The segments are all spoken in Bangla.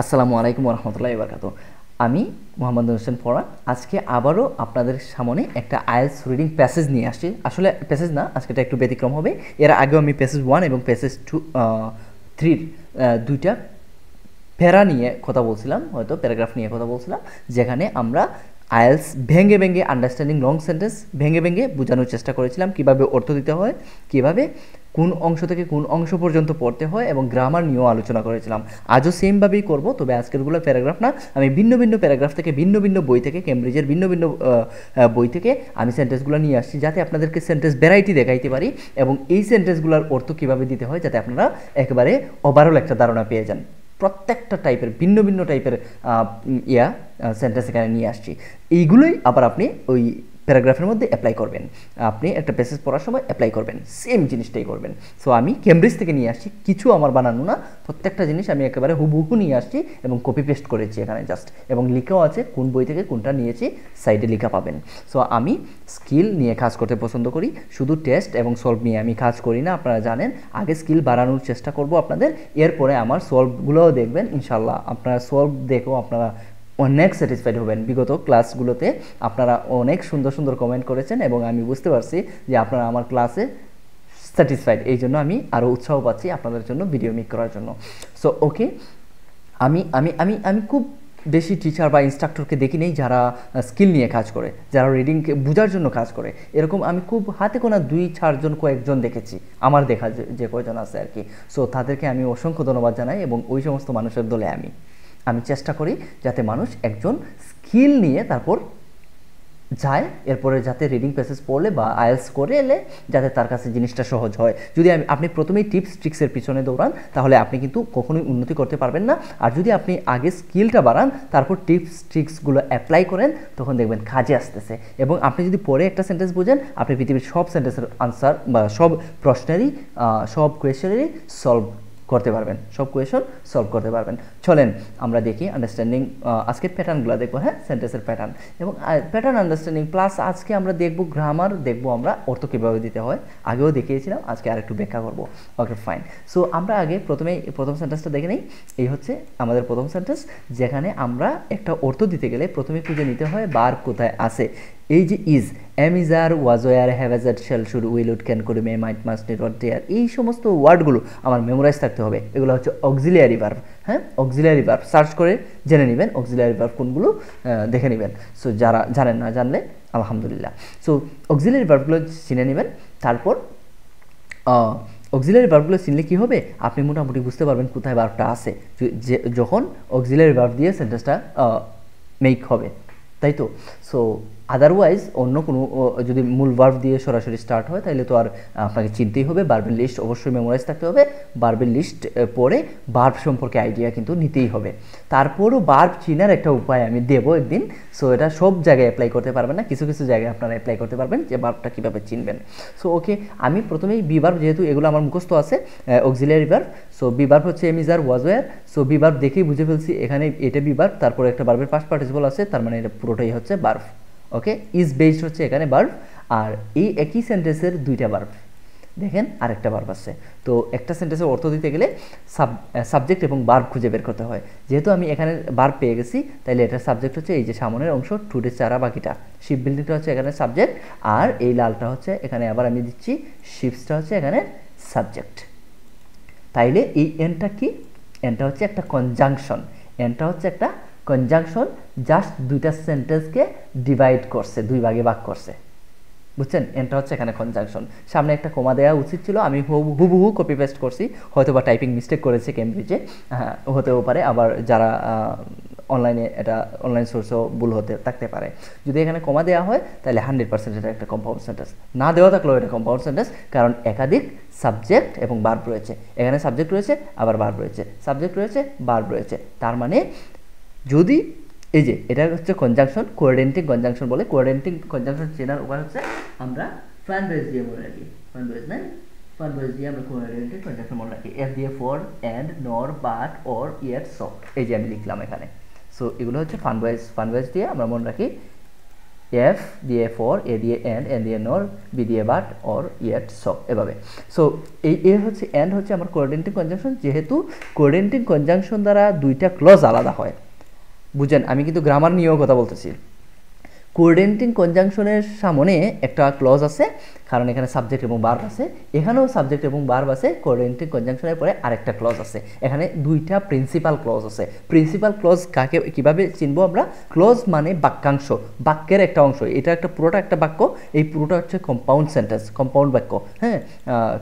আসসালামু আলাইকুম রহমতুল্লাহি বারাকাতুহু। আমি মোহাম্মদ হোসেন ফরহাদ আজকে আবারও আপনাদের সামনে একটা আইএলটিএস রিডিং প্যাসেজ নিয়ে আসছি। আসলে প্যাসেজ না, আজকে এটা একটু ব্যতিক্রম হবে। এর আগেও আমি প্যাসেজ 1 এবং প্যাসেজ 3 দুইটা প্যারা নিয়ে কথা বলছিলাম, হয়তো প্যারাগ্রাফ নিয়ে কথা বলছিলাম, যেখানে আমরা আইএলস ভেঙে ভেঙে আন্ডারস্ট্যান্ডিং লং সেন্টেন্স ভেঙে ভেঙে বোঝানোর চেষ্টা করেছিলাম, কিভাবে অর্থ দিতে হয়, কিভাবে কোন অংশ থেকে কোন অংশ পর্যন্ত পড়তে হয় এবং গ্রামার নিয়েও আলোচনা করেছিলাম। আজও সেমভাবেই করব, তবে আজকেরগুলো প্যারাগ্রাফ না, আমি ভিন্ন ভিন্ন প্যারাগ্রাফ থেকে ভিন্ন ভিন্ন বই থেকে, কেমব্রিজের ভিন্ন ভিন্ন বই থেকে আমি সেন্টেন্সগুলো নিয়ে আসছি, যাতে আপনাদেরকে সেন্টেন্স ভ্যারাইটি দেখাইতে পারি এবং এই সেন্টেন্সগুলোর অর্থ কীভাবে দিতে হয় যাতে আপনারা একেবারে ওভারঅল একটা ধারণা পেয়ে যান। প্রত্যেকটা টাইপের ভিন্ন ভিন্ন টাইপের সেন্টেন্স এখানে নিয়ে আসছি। এইগুলোই আবার আপনি ওই প্যারাগ্রাফের মধ্যে অ্যাপ্লাই করবেন, আপনি একটা প্যাসেজ পড়ার সময় অ্যাপ্লাই করবেন, সেম জিনিসটাই করবেন। সো আমি কেমব্রিজ থেকে নিয়ে আসছি, কিছু আমার বানানো না, প্রত্যেকটা জিনিস আমি একেবারে হুবহু নিয়ে আসছি এবং কপি পেস্ট করেছি এখানে জাস্ট, এবং লিখাও আছে কোন বই থেকে কোনটা নিয়েছি, সাইডে লেখা পাবেন। সো আমি স্কিল নিয়ে কাজ করতে পছন্দ করি, শুধু টেস্ট এবং সলভ নিয়ে আমি কাজ করি না, আপনারা জানেন। আগে স্কিল বাড়ানোর চেষ্টা করব আপনাদের, এরপরে আমার সলভগুলোও দেখবেন ইনশাল্লাহ। আপনারা সলভ দেখেও আপনারা অনেক স্যাটিসফাইড হবেন। বিগত ক্লাসগুলোতে আপনারা অনেক সুন্দর সুন্দর কমেন্ট করেছেন এবং আমি বুঝতে পারছি যে আপনারা আমার ক্লাসে স্যাটিসফাইড, এই জন্য আমি আরও উৎসাহ পাচ্ছি আপনাদের জন্য ভিডিও মেক করার জন্য। সো ওকে, আমি আমি আমি আমি খুব বেশি টিচার বা ইনস্ট্রাক্টরকে দেখি নেই যারা স্কিল নিয়ে কাজ করে, যারা রিডিংকে বোঝার জন্য কাজ করে। এরকম আমি খুব হাতে গোনা 2-4 জন কয়েকজন দেখেছি, আমার দেখা যে কয়জন আছে আর কি। সো তাদেরকে আমি অসংখ্য ধন্যবাদ জানাই এবং ওই সমস্ত মানুষের দলে আমি চেষ্টা করি যাতে মানুষ একজন স্কিল নিয়ে তারপর যায়, এরপরে যাতে রিডিং প্যাসেজ পড়লে বা আইএলস করে এলে যাতে তার কাছে জিনিসটা সহজ হয়। যদি আপনি প্রথমেই টিপস ট্রিক্সের পিছনে দৌড়ান তাহলে আপনি কিন্তু কখনোই উন্নতি করতে পারবেন না। আর যদি আপনি আগে স্কিলটা বাড়ান তারপর টিপস ট্রিক্সগুলো অ্যাপ্লাই করেন, তখন দেখবেন কাজে আসতেছে। এবং আপনি যদি পরে একটা সেন্টেন্স বোঝেন, আপনি পৃথিবীর সব সেন্টেন্সের আনসার বা সব প্রশ্নেরই সব কোয়েশ্চেনেরই সলভ করতে পারবেন, সব কোয়েশন সলভ করতে পারবেন। চলেন আমরা দেখি আন্ডারস্ট্যান্ডিং, আজকের প্যাটার্নগুলো দেখবো, হ্যাঁ, সেন্টেন্সের প্যাটার্ন এবং প্যাটার্ন আন্ডারস্ট্যান্ডিং প্লাস আজকে আমরা দেখবো গ্রামার, দেখবো আমরা অর্থ কীভাবে দিতে হয়। আগেও দেখিয়েছিলাম, আজকে আর একটু ব্যাখ্যা করবো। Okay fine. সো আমরা আগে প্রথম সেন্টেন্সটা দেখে নিই। এই হচ্ছে আমাদের প্রথম সেন্টেন্স, যেখানে আমরা একটা অর্থ দিতে গেলে প্রথমে খুঁজে নিতে হয় বার কোথায় আছে। এই যে is, am is are, was were, have has had, shall, should, will, would, can, could, may, might, must, need, ought, dare, এই সমস্ত ওয়ার্ডগুলো আমার মেমোরাইজ থাকতে হবে। এগুলো হচ্ছে অক্সিলিয়ারি ভার্ব। হ্যাঁ, অক্সিলিয়ারি ভার্ব সার্চ করে জেনে নেবেন অক্সিলিয়ারি ভার্ব কোনগুলো, দেখে নেবেন। সো যারা জানেন না, জানলে আলহামদুলিল্লাহ। সো অক্সিলিয়ারি ভার্বগুলো চিনে নেবেন। তারপর অক্সিলিয়ারি ভার্বগুলো চিনলে কী হবে, আপনি মোটামুটি বুঝতে পারবেন কোথায় ভার্বটা আছে, যখন অক্সিলিয়ারি ভার্ব দিয়ে সেন্টেন্সটা মেক হবে, তাই তো। সো আদারওয়াইজ অন্য কোনো যদি মূল ভার্ব দিয়ে সরাসরি স্টার্ট হয় তাহলে তো আর আপনাকে চিনতেই হবে। ভার্বের লিস্ট অবশ্যই মেমোরাইজ থাকতে হবে। ভার্বের লিস্ট পরে ভার্ব সম্পর্কে আইডিয়া কিন্তু নিতেই হবে। তারপরও ভার্ব চিনার একটা উপায় আমি দেবো একদিন। সো এটা সব জায়গায় অ্যাপ্লাই করতে পারবেন না, কিছু কিছু জায়গায় আপনারা অ্যাপ্লাই করতে পারবেন যে ভার্বটা কীভাবে চিনবেন। সো ওকে, আমি প্রথমেই বি ভার্ব, যেহেতু এগুলো আমার মুখস্থ আছে, auxiliary verb. So be verb হচ্ছে am is are, was were. So be verb দেখেই বুঝে ফেলছি এখানে এটা বি ভার্ব, তারপরে একটা ভার্বের পাস্ট পার্টিসিপল আছে, তার মানে এটা পুরোটাই হচ্ছে ভার্ব। ওকে, ইজ বেসড হচ্ছে এখানে ভার্ব, আর এই একই সেন্টেন্সের দুইটা ভার্ব, দেখেন আরেকটা ভার্ব আছে। তো একটা সেন্টেন্সের অর্থ দিতে গেলে সাবজেক্ট এবং ভার্ব খুঁজে বের করতে হয়। যেহেতু আমি এখানে ভার্ব পেয়ে গেছি, তাইলে এটার সাবজেক্ট হচ্ছে এই যে সামনের অংশ, টুডে চারা বাকিটা, শিপ বিল্ডিংটা হচ্ছে এখানে সাবজেক্ট, আর এই লালটা হচ্ছে এখানে আবার আমি দিচ্ছি শিপসটা হচ্ছে এখানে সাবজেক্ট। তাইলে এই এনটা কি, এনটা হচ্ছে একটা কনজাংশন, এনটা হচ্ছে একটা কনজাংশন, জাস্ট দুইটা সেন্টেন্সকে ডিভাইড করছে, দুই ভাগে ভাগ করছে, বুঝছেন। এনটা হচ্ছে এখানে কনজাংশন। সামনে একটা কমা দেওয়া উচিত ছিল, আমি হুবহু কপি পেস্ট করছি, হয়তো বা টাইপিং মিস্টেক করেছে কেমব্রিজে, হ্যাঁ হতেও পারে, আবার যারা অনলাইনে এটা অনলাইন সোর্সও ভুল হতে থাকতে পারে। যদি এখানে কমা দেওয়া হয় তাহলে 100% এটা একটা কম্পাউন্ড সেন্টেন্স, না দেওয়া থাকলেও এটা কম্পাউন্ড সেন্টেন্স, কারণ একাধিক সাবজেক্ট এবং ভার্ব রয়েছে। এখানে সাবজেক্ট রয়েছে, আবার ভার্ব রয়েছে, সাবজেক্ট রয়েছে, ভার্ব রয়েছে। তার মানে যদি এই যে এটা হচ্ছে কনজাংশন, কোঅর্ডিনেটিং কনজাংশন বলে। কোঅর্ডিনেটিং কনজাংশন চেনার উপায় হচ্ছে আমরা ফ্যান বেস দিয়ে মনে রাখি, ফ্যান বেস নাই, ফ্যান বেস দিয়ে আমরা কোঅর্ডিনেটিং কনজাংশন মনে রাখি। এফ দিয়ে ফর, অ্যান্ড, নর, বাট, অর, ইয়েট, সো, এই যে আমি লিখলাম এখানে। সো এগুলো হচ্ছে ফান বেস দিয়ে আমরা মনে রাখি এফ দিয়ে ফর, এ দিয়ে এন্ড, এন দিয়ে নর, বি দিয়ে বাট, অর ইয়েট, সো এভাবে। সো এই এ হচ্ছে এন্ড হচ্ছে আমার কোঅর্ডিনেটিং কনজাংশন। যেহেতু কোঅর্ডিনেটিং কনজাংশন দ্বারা দুইটা ক্লজ আলাদা হয়, বুঝেন আমি কিন্তু গ্রামার নিয়েও কথা বলতেছি। কোঅর্ডিনেটিং কনজাংশনের সামনে একটা ক্লজ আছে, কারণ এখানে সাবজেক্ট এবং ভার্ব আছে, এখানেও সাবজেক্ট এবং ভার্ব আছে। কোঅর্ডিনেটিং কনজাংশনের পরে আরেকটা ক্লজ আছে, এখানে দুইটা প্রিন্সিপাল ক্লজ আছে। প্রিন্সিপাল ক্লজ কাকে কিভাবে চিনবো আমরা? ক্লজ মানে বাক্যাংশ, বাক্যের একটা অংশ। এটা একটা পুরোটা একটা বাক্য, এই পুরোটা হচ্ছে কম্পাউন্ড সেন্টেন্স, কম্পাউন্ড বাক্য। হ্যাঁ,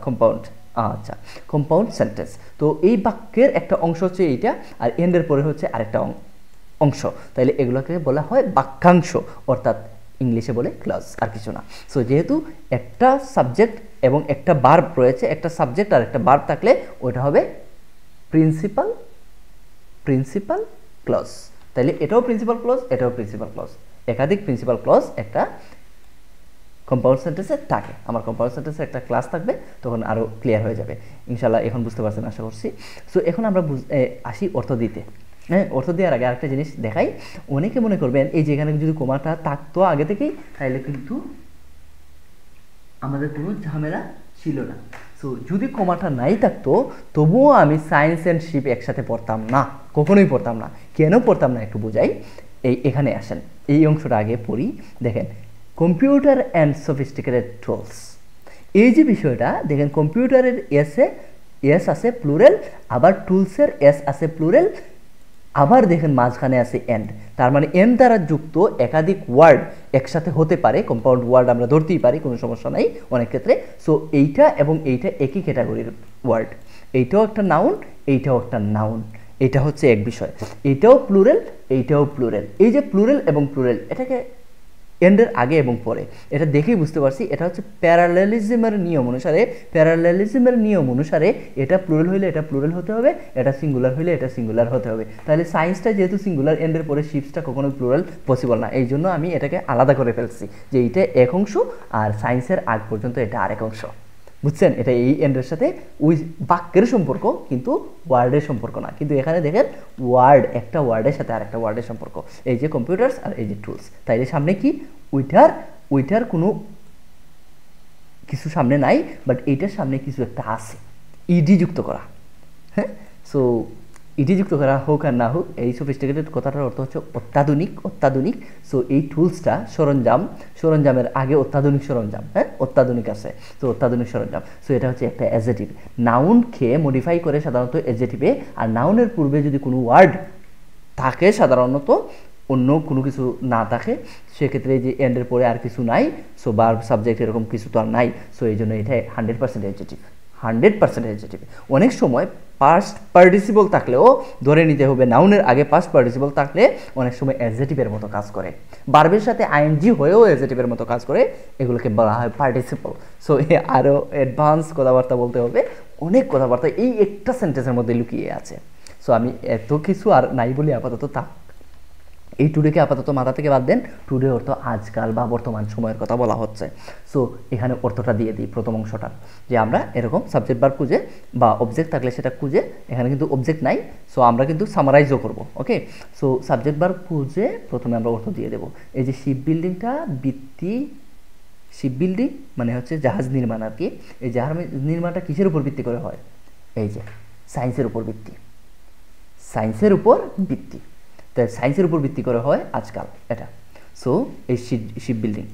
কম্পাউন্ড, আচ্ছা, কম্পাউন্ড সেন্টেন্স। তো এই বাক্যের একটা অংশ হচ্ছে এইটা, আর এন্ডের পরে হচ্ছে আরেকটা অংশ, তাইলে এগুলোকে বলা হয় বাক্যাংশ, অর্থাৎ ইংলিশে বলে ক্লজ, আর কিছু না। সো যেহেতু একটা সাবজেক্ট এবং একটা ভার্ব রয়েছে, একটা সাবজেক্ট আর একটা ভার্ব থাকলে ওইটা হবে প্রিন্সিপাল ক্লজ। তাইলে এটাও প্রিন্সিপাল ক্লজ, এটাও প্রিন্সিপাল ক্লজ, একাধিক প্রিন্সিপাল ক্লজ একটা কম্পাউন্ড সেন্টেন্সে থাকে। আমার কম্পাউন্ড সেন্টেন্সে একটা ক্লাস থাকবে, তখন আরও ক্লিয়ার হয়ে যাবে ইনশাল্লাহ। এখন বুঝতে পারছেন আশা করছি। সো এখন আমরা আসি অর্থ দিতে। হ্যাঁ, অর্থ দেওয়ার আগে আরেকটা জিনিস দেখাই। অনেকে মনে করবেন এই যে এখানে যদি কমাটা থাকতো আগে থেকেই, তাহলে কিন্তু আমাদের কোনো ঝামেলা ছিল না। সো যদি কমাটা নাই থাকতো, তবুও আমি সায়েন্স অ্যান্ড শিপ একসাথে পড়তাম না, কখনোই পড়তাম না। কেন পড়তাম না একটু বোঝাই। এখানে আসেন, এই অংশটা আগে পড়ি। দেখেন, কম্পিউটার অ্যান্ড সফিস্টিকেটেড টুলস, এই যে বিষয়টা দেখেন, কম্পিউটারের এস আছে প্লুরাল, আবার টুলসের এস আছে প্লুরাল, আবার দেখেন মাঝখানে আছে এন্ড। তার মানে এন্ড দ্বারা যুক্ত একাধিক ওয়ার্ড একসাথে হতে পারে, কম্পাউন্ড ওয়ার্ড আমরা ধরতেই পারি, কোনো সমস্যা নাই অনেক ক্ষেত্রে। সো এইটা এবং এইটা একই ক্যাটাগরির ওয়ার্ড, এইটাও একটা নাউন, এইটাও একটা নাউন, এটা হচ্ছে এক বিষয়। এইটাও প্লুরাল, এইটাও প্লুরাল। এই যে প্লুরাল এবং প্লুরাল, এটাকে এন্ডের আগে এবং পরে, এটা দেখেই বুঝতে পারছি এটা হচ্ছে প্যারালেলিজমের নিয়ম অনুসারে। প্যারালেলিজমের নিয়ম অনুসারে এটা প্লুরাল হইলে এটা প্লুরাল হতে হবে, এটা সিঙ্গুলার হইলে এটা সিঙ্গুলার হতে হবে। তাহলে সায়েন্সটা যেহেতু সিঙ্গুলার, এন্ডের পরে শিপসটা কখনো প্লুরাল পসিবল না, এই জন্য আমি এটাকে আলাদা করে ফেলছি যে এইটা এক অংশ আর সায়েন্সের আগ পর্যন্ত এটা আরেক অংশ। বুঝছেন, এটা এই এন্ডের সাথে ওই বাক্যের সম্পর্ক, কিন্তু ওয়ার্ডের সম্পর্ক না। কিন্তু এখানে দেখেন ওয়ার্ড, একটা ওয়ার্ডের সাথে আরেকটা ওয়ার্ডের সম্পর্ক, এই যে কম্পিউটার্স আর এই যে টুলস। তাইলে সামনে কি ওইটার কোনো কিছু সামনে নাই, বাট এইটার সামনে কিছু একটা আছে, ইডি যুক্ত করা। হ্যাঁ, সো ইডি যুক্ত করা হোক আর না হোক, এই সফিস্টিকেটেড কথাটার অর্থ হচ্ছে অত্যাধুনিক। সো এই টুলসটা সরঞ্জামের আগে অত্যাধুনিক সরঞ্জাম, হ্যাঁ অত্যাধুনিক আছে, তো অত্যাধুনিক সরঞ্জাম। সো এটা হচ্ছে একটা অ্যাডজেক্টিভ, নাউনকে মডিফাই করে সাধারণত অ্যাডজেক্টিভে। আর নাউনের পূর্বে যদি কোনো ওয়ার্ড থাকে, সাধারণত অন্য কোনো কিছু না থাকে, সেক্ষেত্রে যে এন্ডের পরে আর কিছু নাই, সো ভার্ব সাবজেক্ট এরকম কিছু তো আর নাই। সো এই জন্য এটা 100% অ্যাডজেক্টিভ, 100% অ্যাডজেক্টিভ। অনেক সময় পাস্ট পার্টিসিপল থাকলেও ধরে নিতে হবে, নাউনের আগে পাস্ট পার্টিসিপল থাকলে অনেক সময় অ্যাডজেক্টিভের মতো কাজ করে, ভার্বের সাথে আইএনজি হয়েও অ্যাডজেক্টিভের মতো কাজ করে, এগুলোকে বলা হয় পার্টিসিপল। সো আরও অ্যাডভান্স কথাবার্তা বলতে হবে, অনেক কথাবার্তা এই একটা সেন্টেন্সের মধ্যে লুকিয়ে আছে। সো আমি এত কিছু আর নাই বলি আপাতত, এই টুডেকে আপাতত মাথা থেকে বাদ দেন। টুডে অর্থ আজকাল বা বর্তমান সময়ের কথা বলা হচ্ছে। সো এখানে অর্থটা দিয়ে দিই প্রথম অংশটা, যে আমরা এরকম সাবজেক্ট ভার্ব খুঁজে বা অবজেক্ট থাকলে সেটা খুঁজে, এখানে কিন্তু অবজেক্ট নাই, সো আমরা কিন্তু সামারাইজও করব। ওকে, সো সাবজেক্ট ভার্ব খুঁজে প্রথমে আমরা অর্থ দিয়ে দেবো। এই যে শিপ বিল্ডিংটা, শিপ বিল্ডিং মানে হচ্ছে জাহাজ নির্মাণ আর কি। এই জাহাজ নির্মাণটা কিসের উপর ভিত্তি করে হয়? এই যে সায়েন্সের উপর ভিত্তি, তাই সায়েন্সের উপর ভিত্তি করে হয় আজকাল এটা। সো এই শিপ বিল্ডিং,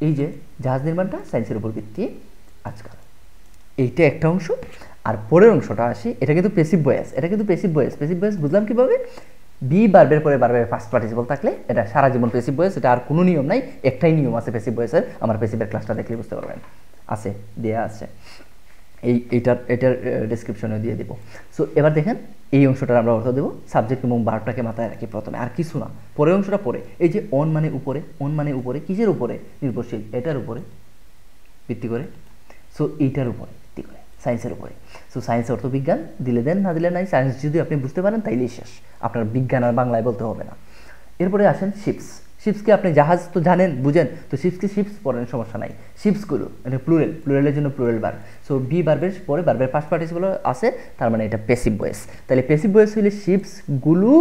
এই যে জাহাজ নির্মাণটা সায়েন্সের উপর ভিত্তি আজকাল, এইটা একটা অংশ। আর পরের অংশটা আসি, এটা কিন্তু প্যাসিভ ভয়েস। বুঝলাম কীভাবে? বি ভার্বের পরে ভার্বের ফার্স্ট পার্টিসিপল থাকলে এটা সারা জীবন প্যাসিভ ভয়েস, এটা আর কোনো নিয়ম নাই, একটাই নিয়ম আছে প্যাসিভ ভয়েসের। আমার প্যাসিভের ক্লাসটা দেখলে বুঝতে পারবেন, আছে দেয়া আছে, এটার ডেসক্রিপশনে দিয়ে দেবো। সো এবার দেখেন এই অংশটার আমরা অর্থ দেবো, সাবজেক্ট এবং ভার্বটাকে মাথায় রাখি প্রথমে, আর কিছু না। পরের অংশটা পরে, এই যে অন মানে উপরে, কিসের উপরে নির্ভরশীল? এটার উপরে ভিত্তি করে, সো এইটার উপরে ভিত্তি করে, সায়েন্সের উপরে। সো সায়েন্সের অর্থ বিজ্ঞান, দিলে দেন না দিলে নাই। সায়েন্স যদি আপনি বুঝতে পারেন তাইলেই শেষ, আপনার বিজ্ঞান আর বাংলায় বলতে হবে না। এরপরে আসেন শিপসকে আপনি জাহাজ তো জানেন, বুঝেন, তো শিপসকে শিপস পড়েন, সমস্যা নাই। শিপসগুলো এটা প্লুরালের জন্য প্লুরাল ভার্ব। সো বি ভার্বের পরে ভার্বের ফার্স্ট পার্টিসিপল আছে, তার মানে এটা প্যাসিভ ভয়েস। তাহলে প্যাসিভ ভয়েস হইলে শিপসগুলো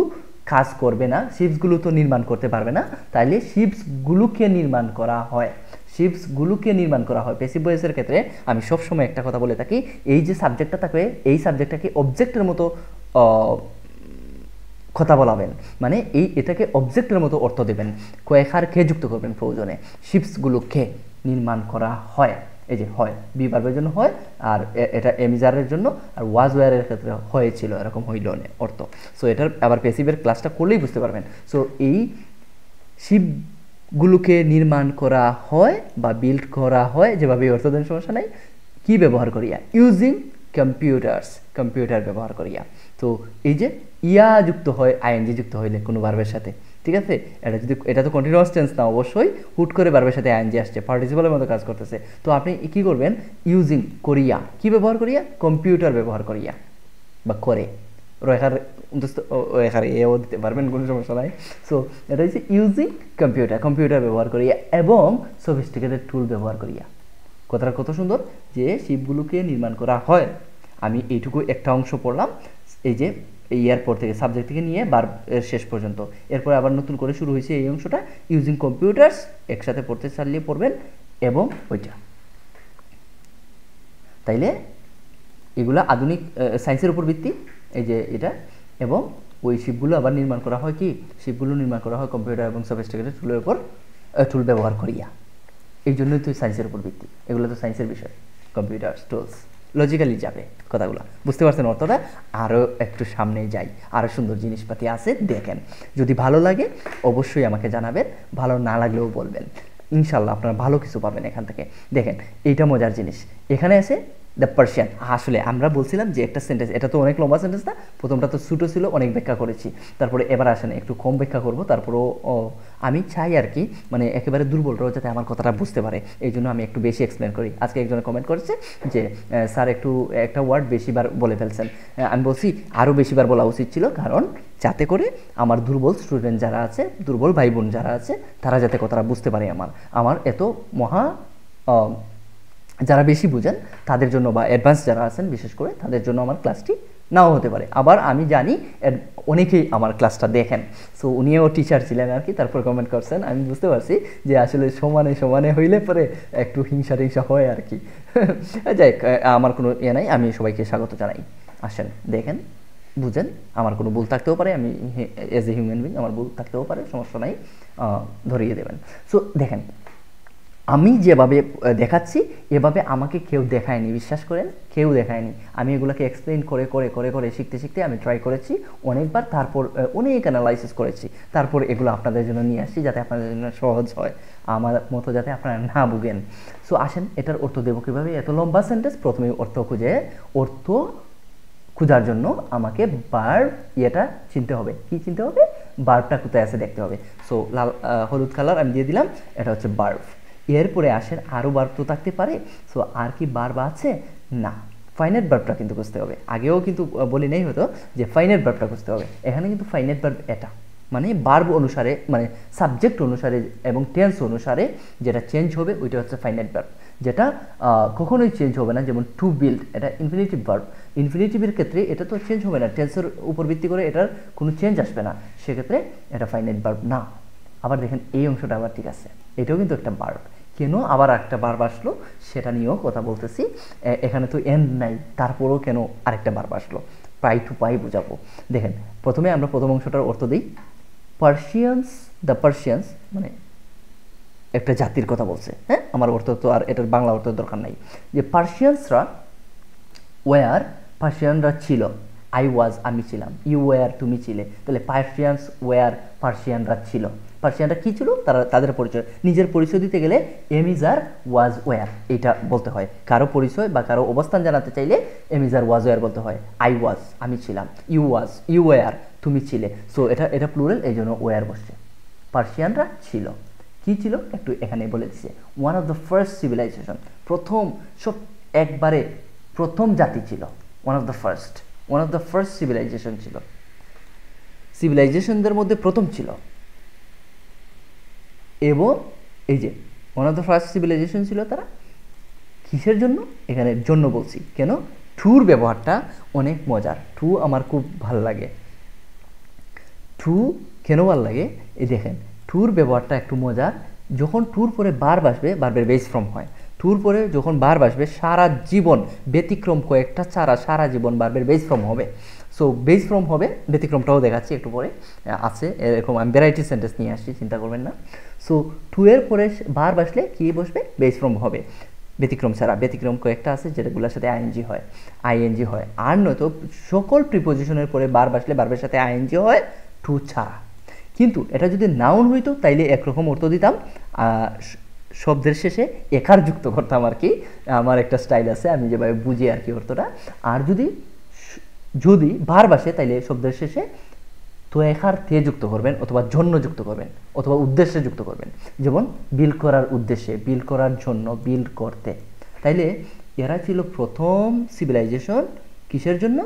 কাজ করবে না, শিপসগুলো তো নির্মাণ করতে পারবে না, তাইলে শিপসগুলোকে নির্মাণ করা হয়, শিপসগুলোকে নির্মাণ করা হয়। প্যাসিভ ভয়েসের ক্ষেত্রে আমি সবসময় একটা কথা বলে থাকি, এই যে সাবজেক্টটা থাকবে এই সাবজেক্টটাকে অবজেক্টের মতো কথা বলাবেন, মানে এটাকে অবজেক্টের মতো অর্থ দেবেন, কয়েক কে যুক্ত করবেন প্রয়োজনে। শিপসগুলোকে নির্মাণ করা হয়, এই যে হয় বি ভার্বের জন্য হয়, আর এটা এমিজারের জন্য, আর ওয়াজ ওয়ারের ক্ষেত্রে হয়েছিল, এরকম হইল অর্থ। সো এটার আবার প্যাসিভের ক্লাসটা করলেই বুঝতে পারবেন। সো এই শিপগুলোকে নির্মাণ করা হয় বা বিল্ড করা হয়, যেভাবে অর্থ দেন সমস্যা নাই। কি ব্যবহার করিয়া? ইউজিং কম্পিউটার্স, কম্পিউটার ব্যবহার করিয়া। তো এই যে ইয়া যুক্ত হয় আইএনজি যুক্ত হইলে কোনো ভার্বের সাথে, ঠিক আছে, এটা তো কন্টিনিউয়াস টেন্স না, অবশ্যই হুট করে ভার্বের সাথে আইএনজি আসছে, পার্টিসিপলের মতো কাজ করতেছে। তো আপনি কি করবেন? ইউজিং করিয়া, কি ব্যবহার করিয়া? কম্পিউটার ব্যবহার করিয়া বা করে, রেখার এও দিতে পারবেন, কোনো সমস্যা নাই। সো এটা হচ্ছে ইউজিং কম্পিউটার, কম্পিউটার ব্যবহার করিয়া এবং সফিস্টিকেটেড টুল ব্যবহার করিয়া। কথাটা কত সুন্দর যে শিপগুলোকে নির্মাণ করা হয়। আমি এইটুকু একটা অংশ পড়লাম, এই যে এই এরপর থেকে সাবজেক্ট থেকে নিয়ে এর শেষ পর্যন্ত, এরপরে আবার নতুন করে শুরু হয়েছে এই অংশটা, ইউজিং কম্পিউটার্স, একসাথে পড়তে চালিয়ে পড়বেন এবং ওইটা। তাইলে এগুলো আধুনিক সায়েন্সের উপর ভিত্তি, এই যে এটা, এবং ওই শিপগুলো আবার নির্মাণ করা হয় কি? শিপগুলো নির্মাণ করা হয় কম্পিউটার এবং সফিস্টিকেটেড টুলের উপর, টুল ব্যবহার করিয়া। এই জন্যই তো সায়েন্সের উপর ভিত্তি, এগুলো তো সায়েন্সের বিষয়, কম্পিউটার টুলস, লজিক্যালি যাবে কথাগুলো, বুঝতে পারছেন অর্থটা? আরও একটু সামনে যাই, আরও সুন্দর জিনিসপাতি আছে, দেখেন। যদি ভালো লাগে অবশ্যই আমাকে জানাবেন, ভালো না লাগলেও বলবেন, ইনশাল্লাহ আপনারা ভালো কিছু পাবেন এখান থেকে। দেখেন এইটা মজার জিনিস, এখানে আছে দ্য পার্সিয়ান। আসলে আমরা বলছিলাম যে একটা সেন্টেন্স, এটা তো অনেক লম্বা সেন্টেন্স না, প্রথমটা তো ছোটো ছিল, অনেক ব্যাখ্যা করেছি, তারপরে এবার আসেন একটু কম ব্যাখ্যা করবো, তারপরেও আমি চাই আর কি, মানে একেবারে দুর্বলরাও যাতে আমার কথাটা বুঝতে পারে, এই জন্য আমি একটু বেশি এক্সপ্লেন করি। আজকে একজনে কমেন্ট করেছে যে স্যার একটু একটা ওয়ার্ড বেশিবার বলে ফেলছেন। আমি বলছি আরও বেশিবার বলা উচিত ছিল, কারণ যাতে করে আমার দুর্বল স্টুডেন্ট যারা আছে, দুর্বল ভাই বোন যারা আছে, তারা যাতে কথাটা বুঝতে পারে। আমার এত মহা যারা বেশি বুঝেন তাদের জন্য, বা অ্যাডভান্স যারা আছেন বিশেষ করে, তাদের জন্য আমার ক্লাসটি নাও হতে পারে। আবার আমি জানি অনেকেই আমার ক্লাসটা দেখেন, সো উনিও টিচার ছিলেন আর কি, তারপর কমেন্ট করছেন, আমি বুঝতে পারছি যে আসলে সমানে সমানে হইলে পরে একটু হিংসা টিংসা হয় আর কি। যাই, আমার কোনো ইয়ে নাই, আমি সবাইকে স্বাগত জানাই। আসেন দেখেন, বুঝেন, আমার কোনো ভুল থাকতেও পারে, আমি এজ এ হিউম্যান বিং আমার ভুল থাকতেও পারে, সমস্যা নাই, ধরিয়ে দেবেন। সো দেখেন, আমি যেভাবে দেখাচ্ছি এভাবে আমাকে কেউ দেখায়নি, বিশ্বাস করেন, কেউ দেখায়নি। আমি এগুলোকে এক্সপ্লেন করে করে করে করে শিখতে শিখতে আমি ট্রাই করেছি অনেকবার, তারপর অনেক অ্যানালাইসিস করেছি, তারপর এগুলো আপনাদের জন্য নিয়ে আসছি, যাতে আপনাদের জন্য সহজ হয়, আমার মতো যাতে আপনারা না ভুগেন। সো আসেন, এটার অর্থ দেবো কীভাবে? এত লম্বা সেন্টেন্স, প্রথমে অর্থ খোঁজার জন্য আমাকে ভার্ব ইয়েটা চিনতে হবে। কি চিনতে হবে? ভার্বটা কোথায় আছে দেখতে হবে। সো লাল হলুদ কালার আমি দিয়ে দিলাম, এটা হচ্ছে ভার্ব। এরপরে আসেন আরও ভার্ব তো থাকতে পারে, সো আর কি ভার্ব আছে? না, ফাইনাইট ভার্বটা কিন্তু বুঝতে হবে। আগেও কিন্তু বলি নেই হতো যে ফাইনাইট ভার্বটা বুঝতে হবে, এখানে কিন্তু ফাইনাইট ভার্ব এটা, মানে ভার্ব অনুসারে, মানে সাবজেক্ট অনুসারে এবং টেন্স অনুসারে যেটা চেঞ্জ হবে ওইটা হচ্ছে ফাইনাইট ভার্ব, যেটা কখনোই চেঞ্জ হবে না। যেমন টু বিল্ড, এটা ইনফিনিটিভ ভার্ব, ইনফিনিটিভের ক্ষেত্রে এটা তো চেঞ্জ হবে না, টেন্সের উপর ভিত্তি করে এটার কোনো চেঞ্জ আসবে না, সেক্ষেত্রে এটা ফাইনাইট ভার্ব না। আবার দেখেন এই অংশটা আবার ঠিক আছে, এটাও কিন্তু একটা ভার্ব। কেন আবার একটা ভার্ব আসলো সেটা নিয়েও কথা বলতেছি। এখানে তো এন্ড নাই, তারপরেও কেন আরেকটা ভার্ব আসলো, পাই টু পাই বোঝাবো। দেখেন, প্রথমে আমরা প্রথম অংশটার অর্থ দিই। পার্সিয়ানস, দ্য পার্সিয়ানস মানে একটা জাতির কথা বলছে, হ্যাঁ, আমার অর্থ তো আর এটার বাংলা অর্থের দরকার নাই। যে পার্সিয়ানসরা ওয়ার, পার্সিয়ানরা ছিল, আই ওয়াজ আমি ছিলাম, ইউ ওয়ার তুমি ছিলে, তাহলে পার্সিয়ানস ওয়ার পার্সিয়ানরা ছিল। পার্সিয়ানরা কী ছিল? তাদের পরিচয়, নিজের পরিচয় দিতে গেলে এমিজার ওয়াজ ওয়ার এটা বলতে হয়। কারো পরিচয় বা কারো অবস্থান জানাতে চাইলে এমিজার ওয়াজ ওয়ার বলতে হয়। আই ওয়াজ আমি ছিলাম, ইউ ওয়াজ ইউ ওয়ার তুমি ছিলে, সো এটা প্লুরাল, এই জন্য ওয়ার বসছে। পার্সিয়ানরা ছিল, কি ছিল একটু এখানে বলে দিচ্ছে। One of the first civilization, প্রথম, সব একবারে প্রথম জাতি ছিল। One of the first civilization ছিল, সিভিলাইজেশনদের মধ্যে প্রথম ছিল। এবং এই যে one of the first civilization ছিল, তারা কিসের জন্য? এখানে জন্য বলছি কেন, টুর ব্যবহারটা অনেক মজার, টু আমার খুব ভালো লাগে। টু কেন ভালো লাগে, এই দেখেন টুর ব্যবহারটা একটু মজার। যখন টুর পরে বার বসবে, বারবার বেস ফর্ম হয়। টুর পরে যখন বার বসবে, সারা জীবন ব্যতিক্রম কয়েকটা ছাড়া সারা জীবন বারবার বেস ফর্ম হবে। সো বেস ফর্ম হবে, ব্যতিক্রমটাও দেখাচ্ছি একটু পরে, আছে এরকম। আমি ভ্যারাইটি সেন্টেন্স নিয়ে আসছি, চিন্তা করবেন না। সো টু এর পরে বার বসলে কী বসবে, বেস ফর্ম হবে। ব্যতিক্রম ছাড়া, ব্যতিক্রম কয়েকটা আছে যেটাগুলোর সাথে আইএনজি হয়, আইএনজি হয়। আর নয়তো সকল প্রিপোজিশনের পরে বার বসলে বারবার সাথে আইএনজি হয় টু ছাড়া। কিন্তু এটা যদি নাউন হইতো তাইলে একরকম অর্থ দিতাম, শব্দের শেষে একার যুক্ত করতাম আর কি। আমার একটা স্টাইল আছে, আমি যেভাবে বুঝি আর কি অর্থটা। আর যদি যদি বার বসে তাইলে শব্দের শেষে তো একার তে যুক্ত করবেন, অথবা জন্য যুক্ত করবেন, অথবা উদ্দেশ্যে যুক্ত করবেন। যেমন বিল করার উদ্দেশ্যে, বিল করার জন্য, বিল করতে। তাইলে এরা ছিল প্রথম সিভিলাইজেশন কিসের জন্য,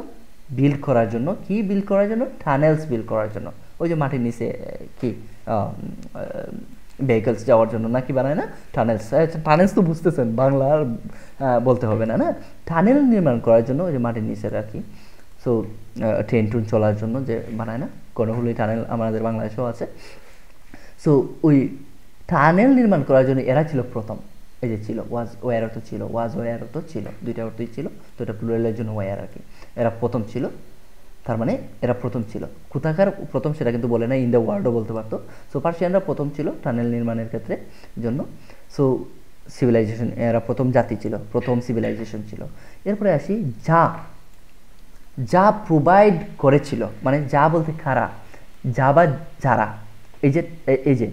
বিল্ড করার জন্য। কি বিল্ড করার জন্য, টানেলস বিল্ড করার জন্য। ওই যে মাটির নিচে কি ভেহিকলস যাওয়ার জন্য না কি বানায় না, টানেলস। টানেলস তো বুঝতেছেন, বাংলা বলতে হবে না, না। টানেল নির্মাণ করার জন্য ওই যে মাটির নিচের আর কি। সো ট্রেন টুন চলার জন্য যে বানায় না, কর্ণফুলী টানেল আমাদের বাংলাদেশেও আছে। সো ওই টানেল নির্মাণ করার জন্য এরা ছিল প্রথম। এই যে ছিল, ওয়াজ ওয়ারও তো ছিল, ওয়াজ ওয়ারও তো ছিল, দুইটা অর্থই ছিল। তো এটা প্লুরালের জন্য ওয়ার আর কি। এরা প্রথম ছিল, তার মানে এরা প্রথম ছিল। কোথাকার প্রথম সেটা কিন্তু বলে না, ইন দ্য ওয়ার্ল্ডও বলতে পারতো। সো পার্সিয়ানরা প্রথম ছিল টানেল নির্মাণের ক্ষেত্রে জন্য। সো সিভিলাইজেশন, এরা প্রথম জাতি ছিল, প্রথম সিভিলাইজেশন ছিল। এরপরে আসি যা, যা প্রোভাইড করেছিল, মানে যা বলতে কারা, যা বা যারা। এই যে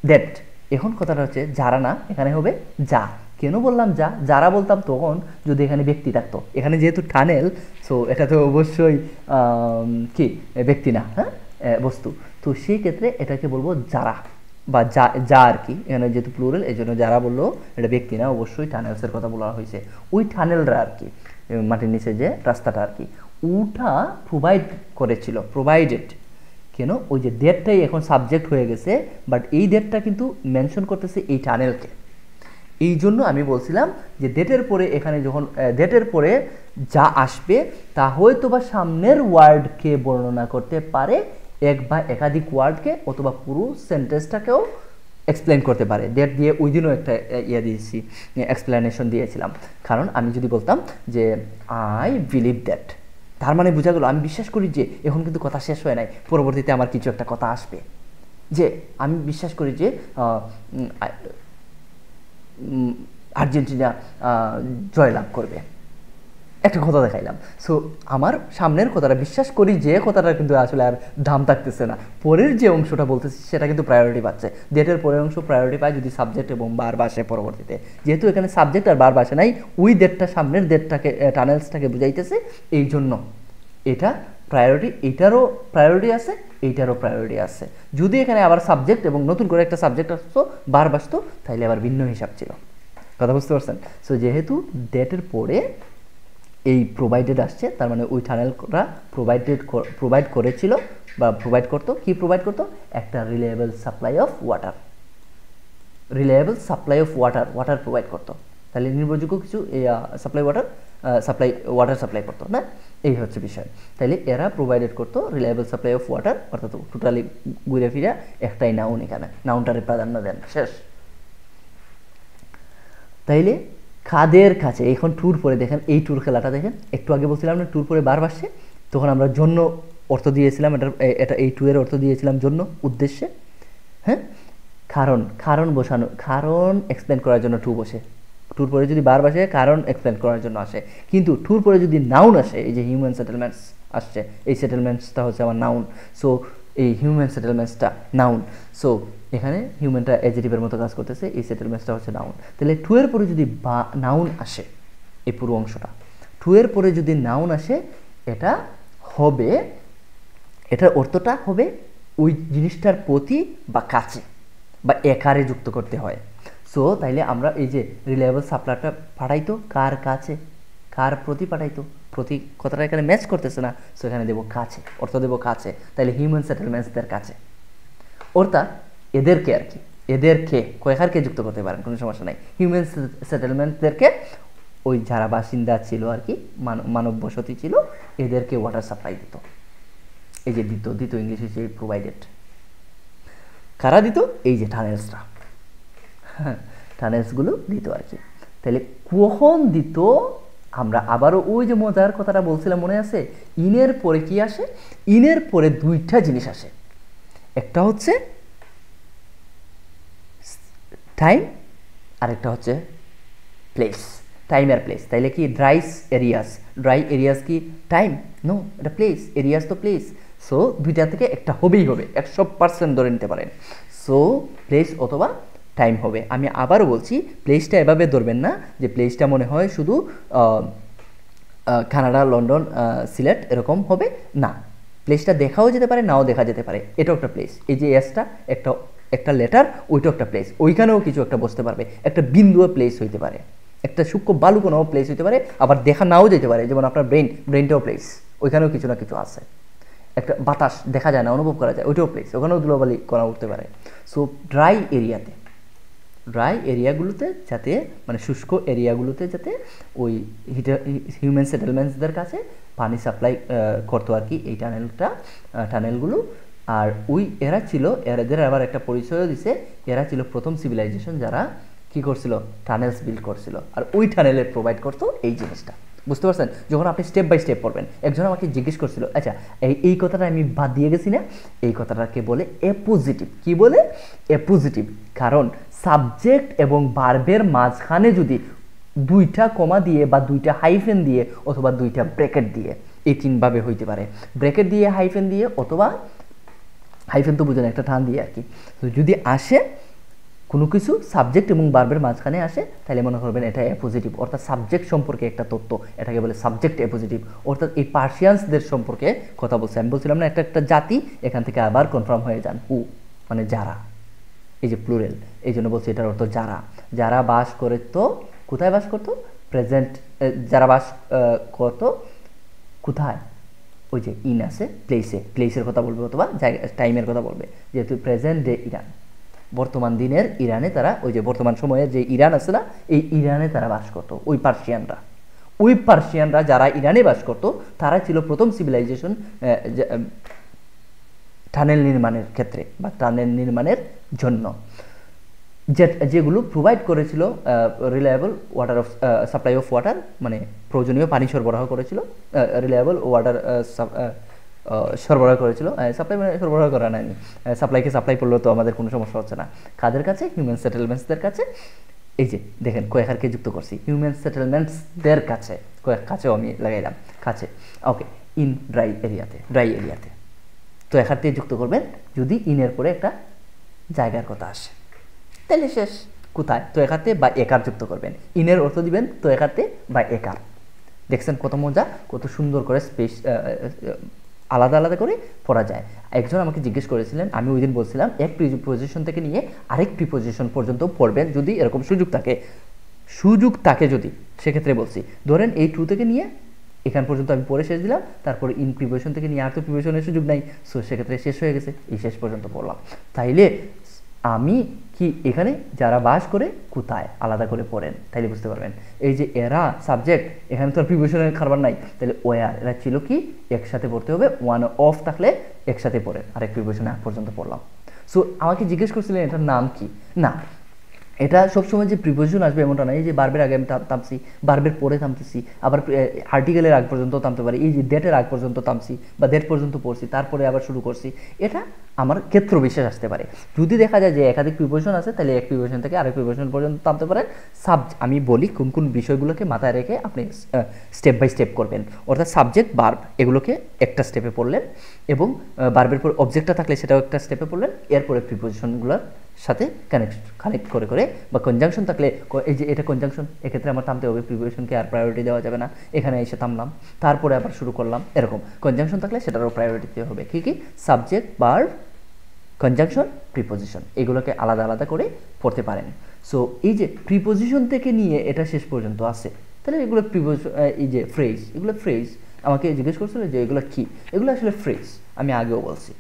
দ্যাট, এখন কথাটা হচ্ছে যারা না, এখানে হবে যা। কেন বললাম যা, যারা বলতাম তখন যদি এখানে ব্যক্তি থাকতো। এখানে যেহেতু টানেল, সো এটা তো অবশ্যই কি ব্যক্তি না, হ্যাঁ, বস্তু। তো সেই ক্ষেত্রে এটাকে বলবো যারা, বা যা যা আর কি। এখানে যেহেতু প্লুরাল, এই জন্য যারা বললো এটা ব্যক্তি না, অবশ্যই টানেলসের কথা বলা হয়েছে। ওই টানেলরা আর কি, মাটির নিচে যে রাস্তাটা আর কি, ওটা প্রোভাইড করেছিল, প্রোভাইডেড। কেন, ওই যে ডেটটাই এখন সাবজেক্ট হয়ে গেছে, বাট এই ডেটটা কিন্তু মেনশন করতেছে এই টানেলকে। এই জন্য আমি বলছিলাম যে ডেটের পরে, এখানে যখন ডেটের পরে যা আসবে তা হয়তো বা সামনের ওয়ার্ডকে বর্ণনা করতে পারে, এক বা একাধিক ওয়ার্ডকে, অথবা পুরো সেন্টেন্সটাকেও এক্সপ্লেন করতে পারে। ডেট দিয়ে ওই দিনও একটা দিয়েছি, এক্সপ্লেনেশন দিয়েছিলাম। কারণ আমি যদি বলতাম যে আই বিলিভ দ্যাট, তার মানে বোঝা গেল আমি বিশ্বাস করি যে, এখন কিন্তু কথা শেষ হয় নাই, পরবর্তীতে আমার কিছু একটা কথা আসবে, যে আমি বিশ্বাস করি যে আর্জেন্টিনা জয়লাভ করবে, একটা কথা দেখাইলাম। সো আমার সামনের কথাটা বিশ্বাস করি যে কথাটা কিন্তু আসলে আর দাম থাকতেছে না, পরের যে অংশটা বলতেছি সেটা কিন্তু প্রায়োরিটি পাচ্ছে। ডেটের পরের অংশ প্রায়োরিটি পায় যদি সাবজেক্ট এবং বার বাসে পরবর্তীতে। যেহেতু এখানে সাবজেক্ট আর বার বাসে নাই, ওই ডেটটা সামনের ডেটটাকে, টানেলসটাকে বুঝাইতেছে, এই জন্য এটা প্রায়োরিটি। এইটারও প্রায়োরিটি আছে, এইটারও প্রায়োরিটি আছে। যদি এখানে আবার সাবজেক্ট এবং নতুন করে একটা সাবজেক্ট আসতো, বার বাসতো, তাইলে আবার ভিন্ন হিসাব ছিল। কথা বুঝতে পারছেন? সো যেহেতু ডেটের পরে এই প্রোভাইডেড আসছে, তার মানে ওই টানেলরা প্রোভাইড করেছিল বা প্রোভাইড করতো। কি প্রোভাইড করতো? একটা reliable supply of water, reliable supply of water provide করতো। তাহলে নির্ভরযোগ্য কিছু সাপ্লাই ওয়াটার সাপ্লাই করতো না, এই হচ্ছে বিষয়। তাহলে এরা প্রোভাইডেড করতো রিলায়েবল সাপ্লাই অফ ওয়াটার, অর্থাৎ টোটালি ঘুরে ফিরে একটাই নাউন, এখানে নাউনটারে প্রাধান্য দেন, শেষ। তাইলে কাদের কাছে, এখন ট্যুর পরে দেখেন, এই ট্যুর খেলাটা দেখেন, একটু আগে বলছিলাম না ট্যুর পরে বার আসছে, তখন আমরা জন্য অর্থ দিয়েছিলাম, এটা এই ট্যুরের অর্থ দিয়েছিলাম জন্য, উদ্দেশ্যে, হ্যাঁ। কারণ বসানো, কারণ এক্সপ্লেন করার জন্য টু বসে। ট্যুর পরে যদি বার বসে, কারণ এক্সপ্লেন করার জন্য আসে। কিন্তু ট্যুর পরে যদি নাউন আসে, এই যে হিউম্যান সেটেলমেন্টস আসছে, এই সেটেলমেন্টসটা হচ্ছে আমার নাউন। সো এই হিউম্যান সেটেলমেন্টসটা নাউন। সো এখানে হিউম্যানটা অ্যাডজেক্টিভের মতো কাজ করতেছে, এই সেটেলমেন্টসটা হচ্ছে নাউন। তাহলে টু এর পরে যদি নাউন আসে, এই পুরো অংশটা টু এর পরে যদি নাউন আসে, এটা হবে, এটার অর্থটা হবে ওই জিনিসটার প্রতি বা কাছে বা একারে যুক্ত করতে হয়। সো তাইলে আমরা এই যে রিলায়েবল সাপ্লাইটা পাঠাইতো কার কাছে, কার প্রতি পাঠাইতো, প্রতি কথাটা এখানে ম্যাচ করতেছে না, সো এখানে দেবো কাছে, অর্থ দেবো কাছে। তাইলে হিউম্যান সেটেলমেন্টসদের কাছে, অর্থাৎ এদেরকে আর কি, এদেরকে কয়েকারকে যুক্ত করতে পারেন, কোনো সমস্যা নাই। হিউম্যান সেটেলমেন্টদেরকে, ওই যারা বাসিন্দা ছিল আর কি, মানব বসতি ছিল, এদেরকে ওয়াটার সাপ্লাই দিত। এই যে দিত ইংলিশ হচ্ছে প্রোভাইডেড। কারা দিত? এই যে টানেলসরা, টানেলসগুলো দিত আর কি। তাহলে কখন দিত? আমরা আবারও ওই যে মজার কথাটা বলছিলাম, মনে আছে? ইনের পরে কি আসে? ইনের পরে দুইটা জিনিস আসে, একটা হচ্ছে টাইম, আরেকটা হচ্ছে প্লেস। টাইম আর প্লেস। তাইলে কি ড্রাই এরিয়াস কি টাইম? নো, এটা প্লেস। এরিয়াস তো প্লেস। সো দুইটা থেকে একটা হবেই হবে, 100% ধরে নিতে পারেন। সো প্লেস অথবা টাইম হবে। আমি আবারও বলছি, প্লেসটা এভাবে ধরবেন না যে প্লেসটা মনে হয় শুধু কানাডা, লন্ডন, সিলেট এরকম হবে না। প্লেসটা দেখাও যেতে পারে, নাও দেখা যেতে পারে, এটাও একটা প্লেস। এই যে এসটা একটা লেটার, ওইটাও একটা প্লেস। ওইখানেও কিছু একটা বসতে পারবে, একটা বিন্দুও প্লেস হইতে পারে, একটা সূক্ষ্ম বালুকণাও প্লেস হইতে পারে, আবার দেখা নাও যেতে পারে। যেমন আপনার ব্রেনটাও প্লেস, ওইখানেও কিছু না কিছু আছে। একটা বাতাস দেখা যায় না, অনুভব করা যায়, ওইটাও প্লেস, ওখানেও ধুলোবালি কণা উঠতে পারে। সো ড্রাই এরিয়াগুলোতে যাতে, মানে শুষ্ক এরিয়াগুলোতে যাতে ওই হিউম্যান সেটেলমেন্টসদের কাছে পানি সাপ্লাই করতো আর কি এই টানেলগুলো। আর এদের আবার একটা পরিচয়ও দিছে, এরা ছিল প্রথম সিভিলাইজেশন যারা কি করছিল? টানেলস বিল্ড করছিল, আর ওই টানেলে প্রোভাইড করতো এই জিনিসটা। বুঝতে পারছেন? যখন আপনি স্টেপ বাই স্টেপ পড়বেন। একজন আমাকে জিজ্ঞেস করছিল, আচ্ছা এই কথাটা আমি বাদ দিয়ে গেছি না, এই কথাটাকে বলে অ্যাপোজিটিভ। কি বলে? অ্যাপোজিটিভ। কারণ সাবজেক্ট এবং ভার্বের মাঝখানে যদি দুইটা কমা দিয়ে বা দুইটা হাইফেন দিয়ে অথবা দুইটা ব্র্যাকেট দিয়ে, এই তিনভাবে হইতে পারে। ব্র্যাকেট দিয়ে, হাইফেন দিয়ে, অথবা হাইফেন তো বুঝেন একটা টান দিয়ে আর কি। তো যদি আসে কোনো কিছু সাবজেক্ট এবং ভার্বের মাঝখানে আসে, তাহলে মনে করবেন এটা অ্যাপোজিটিভ, অর্থাৎ সাবজেক্ট সম্পর্কে একটা তথ্য, এটাকে বলে সাবজেক্ট অ্যাপোজিটিভ। অর্থাৎ এই পার্সিয়ানসদের সম্পর্কে কথা বলছে। আমি বলছিলাম না একটা জাতি, এখান থেকে আবার কনফার্ম হয়ে যান, হু মানে যারা, এই যে প্লুরাল, এই জন্য বলছি এটার অর্থ যারা বাস করে। তো কোথায় বাস করতো? প্রেজেন্ট। যারা বাস করতো কোথায়? ওই যে ইন আছে, প্লেসের কথা বলবে, অথবা টাইমের কথা বলবে। যেহেতু প্রেজেন্ট ডে ইরান, বর্তমান দিনের ইরানে তারা, ওই যে বর্তমান সময়ের যে ইরান আছে না, এই ইরানে তারা বাস করতো। ওই পার্সিয়ানরা যারা ইরানে বাস করতো, তারা ছিল প্রথম সিভিলাইজেশন টানেল নির্মাণের ক্ষেত্রে বা টানেল নির্মাণের জন্য, যেগুলো প্রোভাইড করেছিল reliable water supply of water, মানে প্রয়োজনীয় পানি সরবরাহ করেছিল, রিলায়েবল ওয়াটার সরবরাহ করেছিল। সাপ্লাই মানে সরবরাহ করা নাইনি, সাপ্লাই করলেও তো আমাদের কোনো সমস্যা হচ্ছে না। কাদের কাছে? হিউম্যান সেটেলমেন্টসদের কাছে। এই যে দেখেন কয়েককে যুক্ত করছি, হিউম্যান সেটেলমেন্টসদের কাছেও আমি লাগাইলাম, কাছে। ওকে, ইন ড্রাই এরিয়াতে তো এখানে যুক্ত করবেন যদি ইনের পরে একটা জায়গার কথা আসে, তাহলে শেষ। কোথায়? তো একাতে বা একার যুক্ত করবেন। ইনের অর্থ দিবেন তো একাতে বা একার। দেখছেন কত মজা, কত সুন্দর করে স্পেস আলাদা আলাদা করে পড়া যায়। একজন আমাকে জিজ্ঞেস করেছিলেন, আমি ওই দিন বলছিলাম এক প্রিপোজিশন থেকে নিয়ে আরেক প্রিপোজিশন পর্যন্ত পড়বেন যদি এরকম সুযোগ থাকে যদি, সেক্ষেত্রে বলছি ধরেন এই টু থেকে নিয়ে এখান পর্যন্ত আমি পড়ে শেষ দিলাম, তারপরে ইন প্রিপোজিশন থেকে নিয়ে আর তো প্রিপোজিশনের সুযোগ নাই, সো সেক্ষেত্রে শেষ হয়ে গেছে, এই শেষ পর্যন্ত পড়লাম। তাইলে আমি কি এখানে যারা বাস করে কোথায় আলাদা করে পড়েন, তাইলে বুঝতে পারবেন। এই যে এরা সাবজেক্ট, এখানে তো আর প্রিপোজিশনের খাবার নাই, তাহলে ওয়ার এরা ছিল কি একসাথে পড়তে হবে, ওয়ান অফ থাকলে একসাথে পড়েন, আরেক প্রিপোজিশনে পর্যন্ত পড়লাম। সো আমাকে জিজ্ঞেস করছিলেন এটার নাম কি? না, এটা সবসময় যে প্রিপোজিশন আসবে এমনটা না। এই যে বার্বের আগে আমি থামছি, বার্বের পরে থামতেছি, আবার আর্টিকেলের আগ পর্যন্ত থামতে পারি, এই যে ডেটের আগ পর্যন্ত থামছি বা ডেট পর্যন্ত পড়ছি, তারপরে আবার শুরু করছি, এটা আমার ক্ষেত্র বিশেষ আসতে পারে। যদি দেখা যায় যে একাধিক প্রিপোজিশন আছে, তাহলে এক প্রিপোজিশন থেকে আরেক প্রিপোজিশন পর্যন্ত থামতে পারেন। আমি বলি কোন কোন বিষয়গুলোকে মাথায় রেখে আপনি স্টেপ বাই স্টেপ করবেন, অর্থাৎ সাবজেক্ট বার্ব এগুলোকে একটা স্টেপে পড়লেন, এবং বার্বের পর অবজেক্টটা থাকলে সেটাও একটা স্টেপে পড়লেন, এরপরে প্রিপোজিশনগুলোর সাথে কানেক্ট করে করে, বা কনজাংশন থাকলে, এই যে এটা কনজাংশন, এক্ষেত্রে আমার থামতে হবে, প্রিপোজিশনকে আর প্রায়োরিটি দেওয়া যাবে না, এখানে এসে থামলাম, তারপরে আবার শুরু করলাম, এরকম। কনজাংশন থাকলে সেটারও প্রায়োরিটি দিতে হবে। কি সাবজেক্ট, ভার্ব, কনজাংশন, প্রিপোজিশন, এগুলোকে আলাদা আলাদা করে পড়তে পারেন। সো এই যে প্রিপোজিশন থেকে নিয়ে এটা শেষ পর্যন্ত আছে, তাহলে এগুলো প্রিপোজিশন, এই যে ফ্রেজ, এগুলো ফ্রেজ। আমাকে জিজ্ঞেস করছিল যে এগুলো কি, এগুলো আসলে ফ্রেজ, আমি আগেও বলছি।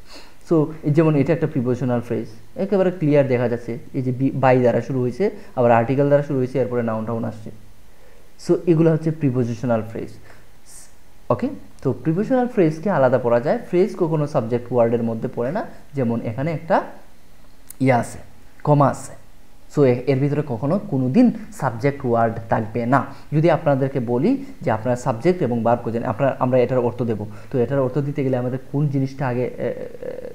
সো যেমন এটা একটা প্রিপোজিশনাল ফ্রেজ, একেবারে ক্লিয়ার দেখা যাচ্ছে, এই যে বাই দ্বারা শুরু হয়েছে, আবার আর্টিকেল দ্বারা শুরু হয়েছে, এরপরে নাউন টাউন আসছে। সো এগুলো হচ্ছে প্রিপোজিশনাল ফ্রেজ। ওকে, তো প্রিপোজিশনাল ফ্রেজকে আলাদা পড়া যায়, ফ্রেজ কখনো সাবজেক্ট ওয়ার্ডের মধ্যে পড়ে না। যেমন এখানে একটা ইয়া আছে, কমা আছে, সো এর ভিতরে কখনো কোনো দিন সাবজেক্ট ওয়ার্ড থাকবে না। যদি আপনাদেরকে বলি যে আপনার সাবজেক্ট এবং ভার্ব খুঁজেন, আমরা এটার অর্থ দেব, তো এটার অর্থ দিতে গেলে আমাদের কোন জিনিসটা আগে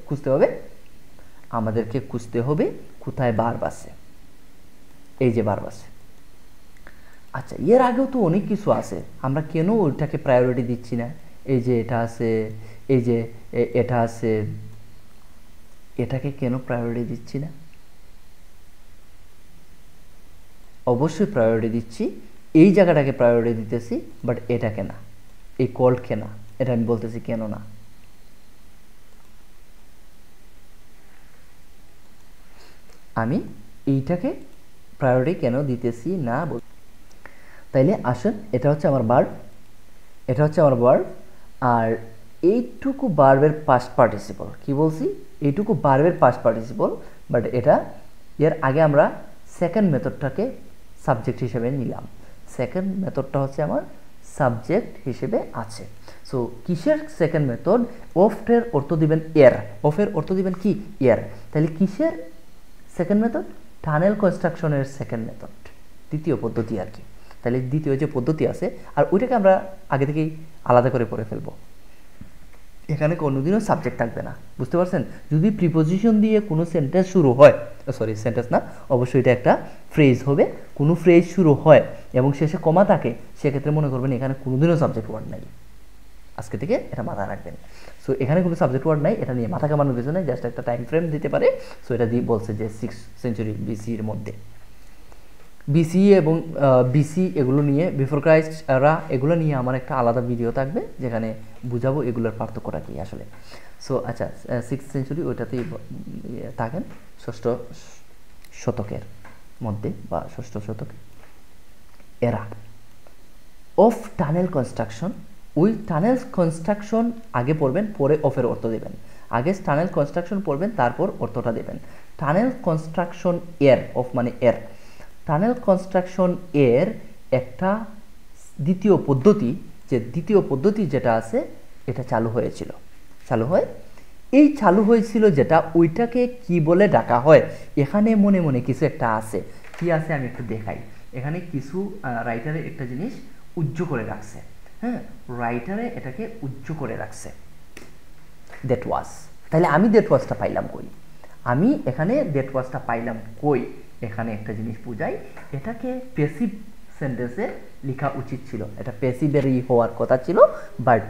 খুঁজতে হবে? আমাদেরকে খুঁজতে হবে কোথায় ভার্ব আছে, এই যে ভার্ব আছে। আচ্ছা, এর আগেও তো অনেক কিছু আছে, আমরা কেন ওইটাকে প্রায়োরিটি দিচ্ছি না? এই যে এটা আছে, এই যে এটা আছে, এটাকে কেন প্রায়োরিটি দিচ্ছি না? অবশ্যই প্রায়োরিটি দিচ্ছি, এই জায়গাটাকে প্রায়োরিটি দিতেছি, বাট এটাকে না, এই কল্ডকে না, এটা আমি বলতেছি কেন না। আমি এইটাকে প্রায়োরিটি কেন দিতেছি না, তাইলে আসেন, এটা হচ্ছে আমার ভার্ব, এটা হচ্ছে আমার ভার্ব, আর এইটুকু ভার্বের পাস্ট পার্টিসিপল। কি বলছি? এইটুকু ভার্বের পাস্ট পার্টিসিপল, বাট এটা এর আগে আমরা সেকেন্ড মেথডটাকে সাবজেক্ট হিসেবে নিলাম। সেকেন্ড মেথডটা হচ্ছে আমার সাবজেক্ট হিসেবে আছে। সো কিসের সেকেন্ড মেথড? অফের অর্থ দিবেন এর, অফের অর্থ দিবেন কি? এর। তাহলে কিসের সেকেন্ড মেথড? টানেল কনস্ট্রাকশনের সেকেন্ড মেথড, দ্বিতীয় পদ্ধতি আর কি। তাহলে দ্বিতীয় যে পদ্ধতি আছে, আর ওইটাকে আমরা আগে থেকেই আলাদা করে পড়ে ফেলবো। এখানে কোনোদিনও সাবজেক্ট থাকবে না, বুঝতে পারছেন? যদি প্রিপোজিশন দিয়ে কোনো সেন্টেন্স শুরু হয়, সরি সেন্টেন্স না, অবশ্যই এটা একটা ফ্রেজ হবে, কোনো ফ্রেজ শুরু হয় এবং শেষে কমা থাকে, সেক্ষেত্রে মনে করবেন এখানে কোনোদিনও সাবজেক্ট ওয়ার্ড নাই। আজকে থেকে এটা মাথায় রাখবেন। সো এখানে কোনো সাবজেক্ট ওয়ার্ড নাই, এটা নিয়ে মাথা কামানোর কিছু নেই, জাস্ট একটা টাইম ফ্রেম দিতে পারে। সো এটা দিয়ে বলছে যে 6th সেঞ্চুরি BC-র মধ্যে। BC এবং BC এগুলো নিয়ে, বিফোর ক্রাইস্ট এরা, এগুলো নিয়ে আমার একটা আলাদা ভিডিও থাকবে যেখানে বুঝাবো এগুলোর পার্থক্যটা কি আসলে। সো আচ্ছা, 6th সেঞ্চুরি ওইটাতেই থাকেন, 6ষ্ঠ শতকের মধ্যে বা 6ষ্ঠ শতকে। এরা অফ টানেল কনস্ট্রাকশন, ওই টানেল কনস্ট্রাকশন আগে পড়বেন, পরে অফের অর্থ দেবেন। আগে টানেল কনস্ট্রাকশন পড়বেন, তারপর অর্থটা দেবেন। টানেল কনস্ট্রাকশন এর, অফ মানে এর, টানেল কনস্ট্রাকশন এর একটা দ্বিতীয় পদ্ধতি, যে দ্বিতীয় পদ্ধতি যেটা আছে এটা চালু হয়েছিল, চালু হয়, এই চালু হয়েছিল যেটা, ওইটাকে কি বলে ডাকা হয়? এখানে মনে মনে কিছু একটা আছে, কি আছে আমি একটু দেখাই। এখানে কিছু রাইটারে একটা জিনিস উজ্জ্ব করে রাখছে, হ্যাঁ, রাইটারে এটাকে উজ্জ্ব করে রাখছে, দ্যাট ওয়াজ। তাহলে আমি দ্যাট ওয়াজটা পাইলাম কই? আমি এখানে দ্যাট ওয়াজটা পাইলাম কই? এখানে একটা জিনিস বুঝাই, এটাকে প্যাসিভ সেন্টেন্সে লেখা উচিত ছিল, এটা প্যাসিভেরই হওয়ার কথা ছিল, বাট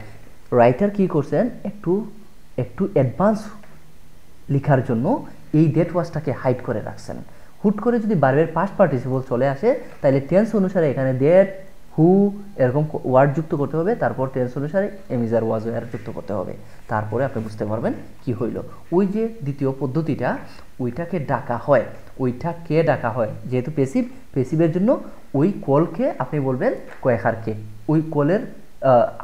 রাইটার কি করছেন, একটু অ্যাডভান্স লেখার জন্য এই দ্যাট ওয়াজটাকে হাইড করে রাখছেন। হুট করে যদি ভার্বের পাস্ট পার্টিসিপল চলে আসে, তাহলে টেন্স অনুসারে এখানে দ্যাট, হু এরকম ওয়ার্ড যুক্ত করতে হবে, তারপর টেন্স অনুসারে এমিজার ওয়াজ ওয়ার যুক্ত করতে হবে, তারপরে আপনি বুঝতে পারবেন কি হইল। ওই যে দ্বিতীয় পদ্ধতিটা, ওইটাকে ডাকা হয়, ওইটাকে ডাকা হয়, যেহেতু পেসিভের জন্য ওই কলকে আপনি বলবেন কয়েকারকে, ওই কলের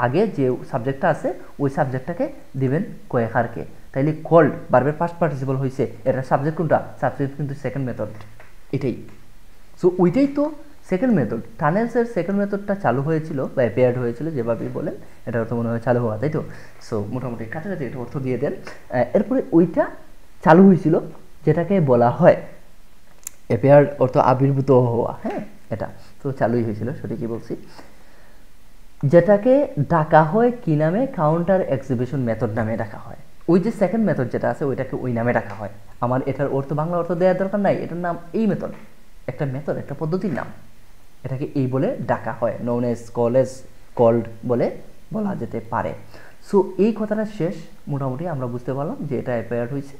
আগে যে সাবজেক্টটা আছে ওই সাবজেক্টটাকে দিবেন কয়েকারকে। তাইলে কল্ড ভার্বের পাস্ট পার্টিসিপল হয়েছে, এটা সাবজেক্ট কোনটা? সাবজেক্ট কিন্তু সেকেন্ড মেথড, এটাই। সো ওইটাই তো সেকেন্ড মেথড। টানেলসের সেকেন্ড মেথডটা চালু হয়েছিল বা অ্যাপিয়ার্ড হয়েছিল, যেভাবেই বলেন, এটা তো মনে হয় চালু হওয়া, তাই তো? সো মোটামুটি কাছাকাছি এটা অর্থ দিয়ে দেন। এরপরে ওইটা চালু হয়েছিল যেটাকে বলা হয় অ্যাপিয়ার্ড, অর্থ আবির্ভূত হওয়া, হ্যাঁ, এটা তো চালুই হয়েছিল, সঠিকই বলছি। যেটাকে ডাকা হয় কি নামে? কাউন্টার এক্সিবিশন মেথড নামে ডাকা হয়। ওই যে সেকেন্ড মেথড যেটা আছে ওইটাকে ওই নামে ডাকা হয়। আমার এটার অর্থ, বাংলা অর্থ দেওয়ার দরকার নাই, এটার নাম এই মেথড, একটা মেথড, একটা পদ্ধতির নাম, এটাকে এই বলে ডাকা হয়, নোন এজ কল্ড বলে বলা যেতে পারে। সো এই কথাটা শেষ, মোটামুটি আমরা বুঝতে পারলাম যে এটা অ্যাপিয়ার্ড হয়েছে,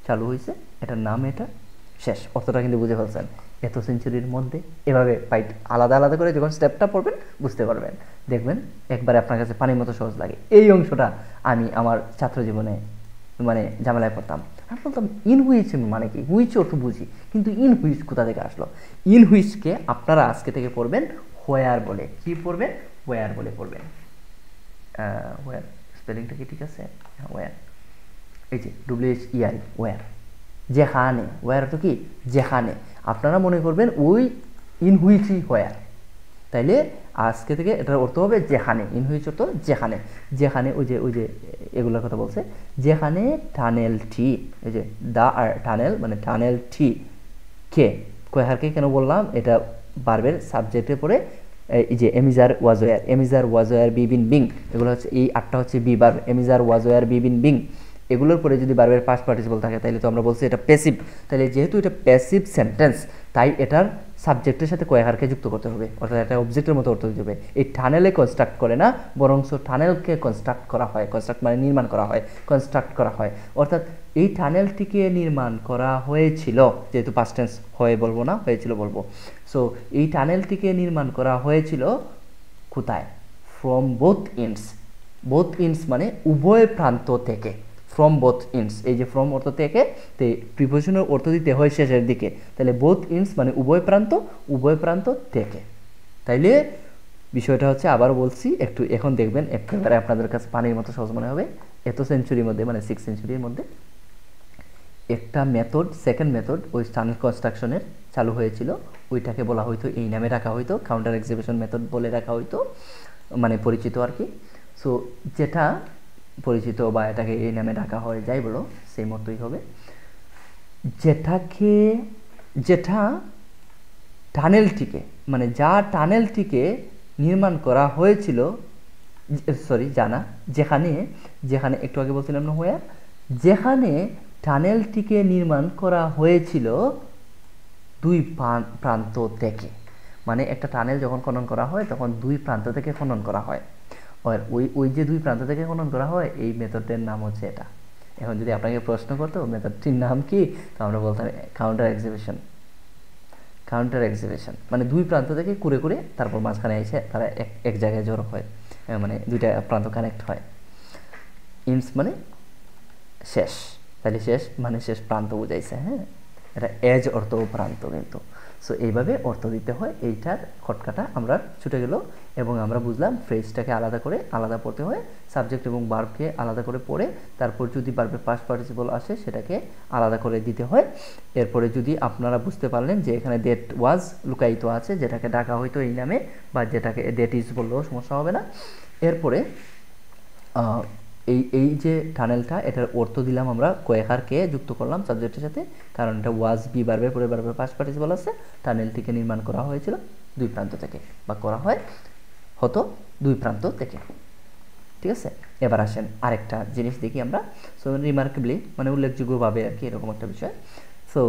চালু হয়েছে, এটার নাম এটা, শেষ। অর্থটা কিন্তু বুঝে ফেলছেন। এত সেঞ্চুরির মধ্যে এভাবে পাইট আলাদা আলাদা করে যখন স্টেপটা পড়বেন বুঝতে পারবেন, দেখবেন একবারে আপনার কাছে পানির মতো সহজ লাগে। এই অংশটা আমি আমার ছাত্র জীবনে মানে ঝামেলায় পড়তাম, আমি বলতাম ইন হুইচ মানে কি? হুইচ অর্থ বুঝি, কিন্তু ইন হুইচ কোথা থেকে আসলো? ইন হুইচকে আপনারা আজকে থেকে পড়বেন হোয়ার বলে। কি পড়বেন? হোয়ার বলে পড়বেন। হোয়ার স্পেলিংটা কি ঠিক আছে? হোয়ার, এই যে WHER, হোয়ার, যেখানে। হোয়ার অর্থ কি? যেখানে। আপনারা মনে করবেন ওই ইন হুইচই হোয়ার, তাইলে আজকে থেকে এটার অর্থ হবে যেখানে, ইন হুইচ অর্থ যেখানে, যেখানে ওই যে এগুলোর কথা বলছে, যেখানে টানেলটি, এই যে দা আর টানেল মানে টানেলটি কে, কয়ারকে কেন বললাম, এটা ভার্বের সাবজেক্টের পরে এই যে এমিজার ওয়াজওয়ার বি বিন বিং, এগুলো হচ্ছে এই আটটা হচ্ছে be verb, এমিজার ওয়াজওয়ার B bin being, এগুলোর পরে যদি ভার্বের পাস্ট পার্টিসিপল থাকে তাহলে তো আমরা বলছি এটা প্যাসিভ। তাহলে যেহেতু এটা প্যাসিভ সেন্টেন্স, তাই এটার সাবজেক্টের সাথে কয়ারকে যুক্ত করতে হবে, অর্থাৎ এটা অবজেক্টের মতো অর্থ দিতে হবে। এই টানেলে কনস্ট্রাক্ট করে না, বরং টানেলকে কনস্ট্রাক্ট করা হয়, কনস্ট্রাক্ট মানে নির্মাণ করা হয়, কনস্ট্রাক্ট করা হয়, অর্থাৎ এই টানেলটিকে নির্মাণ করা হয়েছিল, যেহেতু পাস্ট টেন্স হয়ে বলবো না, হয়েছিল বলবো। সো এই টানেলটিকে নির্মাণ করা হয়েছিল কোথায়? From both ends, both ends মানে উভয় প্রান্ত থেকে, ফ্রম বোথ ইন্ডস, এই যে ফ্রম অর্থ থেকে, তো প্রিপোজিশনের অর্থ দিতে হয় শেষের দিকে, তাহলে বোথ ইন্ডস মানে উভয় প্রান্ত থেকে। তাইলে বিষয়টা হচ্ছে, আবার বলছি একটু, এখন দেখবেন একেবারে আপনাদের কাছে পানির মতো সহজ মনে হবে। এত সেঞ্চুরির মধ্যে মানে 6th সেঞ্চুরির মধ্যে একটা মেথড, সেকেন্ড মেথড ওই টানেল কনস্ট্রাকশনের চালু হয়েছিল, ওইটাকে বলা হয়তো, এই নামে রাখা হয়তো, কাউন্টার এক্সিবিশন মেথড বলে রাখা হয়তো, মানে পরিচিত আর কি। সো যেটা পরিচিত বা এটাকে এই নামে ডাকা হয়, যাই বলো সেই মতোই হবে, যেটা টানেলটিকে মানে যা টানেলটিকে নির্মাণ করা হয়েছিল, সরি জানা, যেখানে একটু আগে বলছিলাম না হোয়ার, যেখানে টানেলটিকে নির্মাণ করা হয়েছিল দুই প্রান্ত থেকে, মানে একটা টানেল যখন খনন করা হয় তখন দুই প্রান্ত থেকে খনন করা হয়, আর ওই যে দুই প্রান্ত থেকে খনন করা হয়, এই মেথডের নাম হচ্ছে এটা। এখন যদি আপনাকে প্রশ্ন করতো মেথডটির নাম কি, তো আমরা বলতাম কাউন্টার এক্সিবিশন, মানে দুই প্রান্ত থেকে কুড়ে তারপর মাঝখানে এসে তারা এক জায়গায় জড়ো হয়, মানে দুইটা প্রান্ত কানেক্ট হয়। ইন্স মানে শেষ, তাহলে শেষ মানে শেষ প্রান্ত বুঝাইছে, হ্যাঁ, এটা এজ অর্থ প্রান্ত কিন্তু। সো এইভাবে অর্থ দিতে হয়, এইটার খটকাটা আমরা ছুটে গেল, এবং আমরা বুঝলাম ফ্রেজটাকে আলাদা পড়তে হয়, সাবজেক্ট এবং ভার্বকে আলাদা করে পড়ে, তারপর যদি ভার্বের পাস্ট পার্টিসিপল আসে সেটাকে আলাদা করে দিতে হয়। এরপরে যদি আপনারা বুঝতে পারলেন যে এখানে দ্যাট ওয়াজ লুকায়িত আছে, যেটাকে ডাকা হয়তো এই নামে, বা যেটাকে দ্যাট ইজ বললেও সমস্যা হবে না। এরপরে এই যে টানেলটা, এটার অর্থ দিলাম আমরা, কয়েকারকে যুক্ত করলাম সাবজেক্টের সাথে, কারণ এটা ওয়াজ বি ভার্বের পরে ভার্বের পাস্ট পার্টিসিপল আছে, টানেলটিকে নির্মাণ করা হয়েছিল দুই প্রান্ত থেকে, বা করা হতো দুই প্রান্ত থেকে, ঠিক আছে। এবার আসেন আরেকটা জিনিস দেখি আমরা। সো রিমার্কেবলি মানে উল্লেখযোগ্যভাবে আর কি, এরকম একটা বিষয়। সো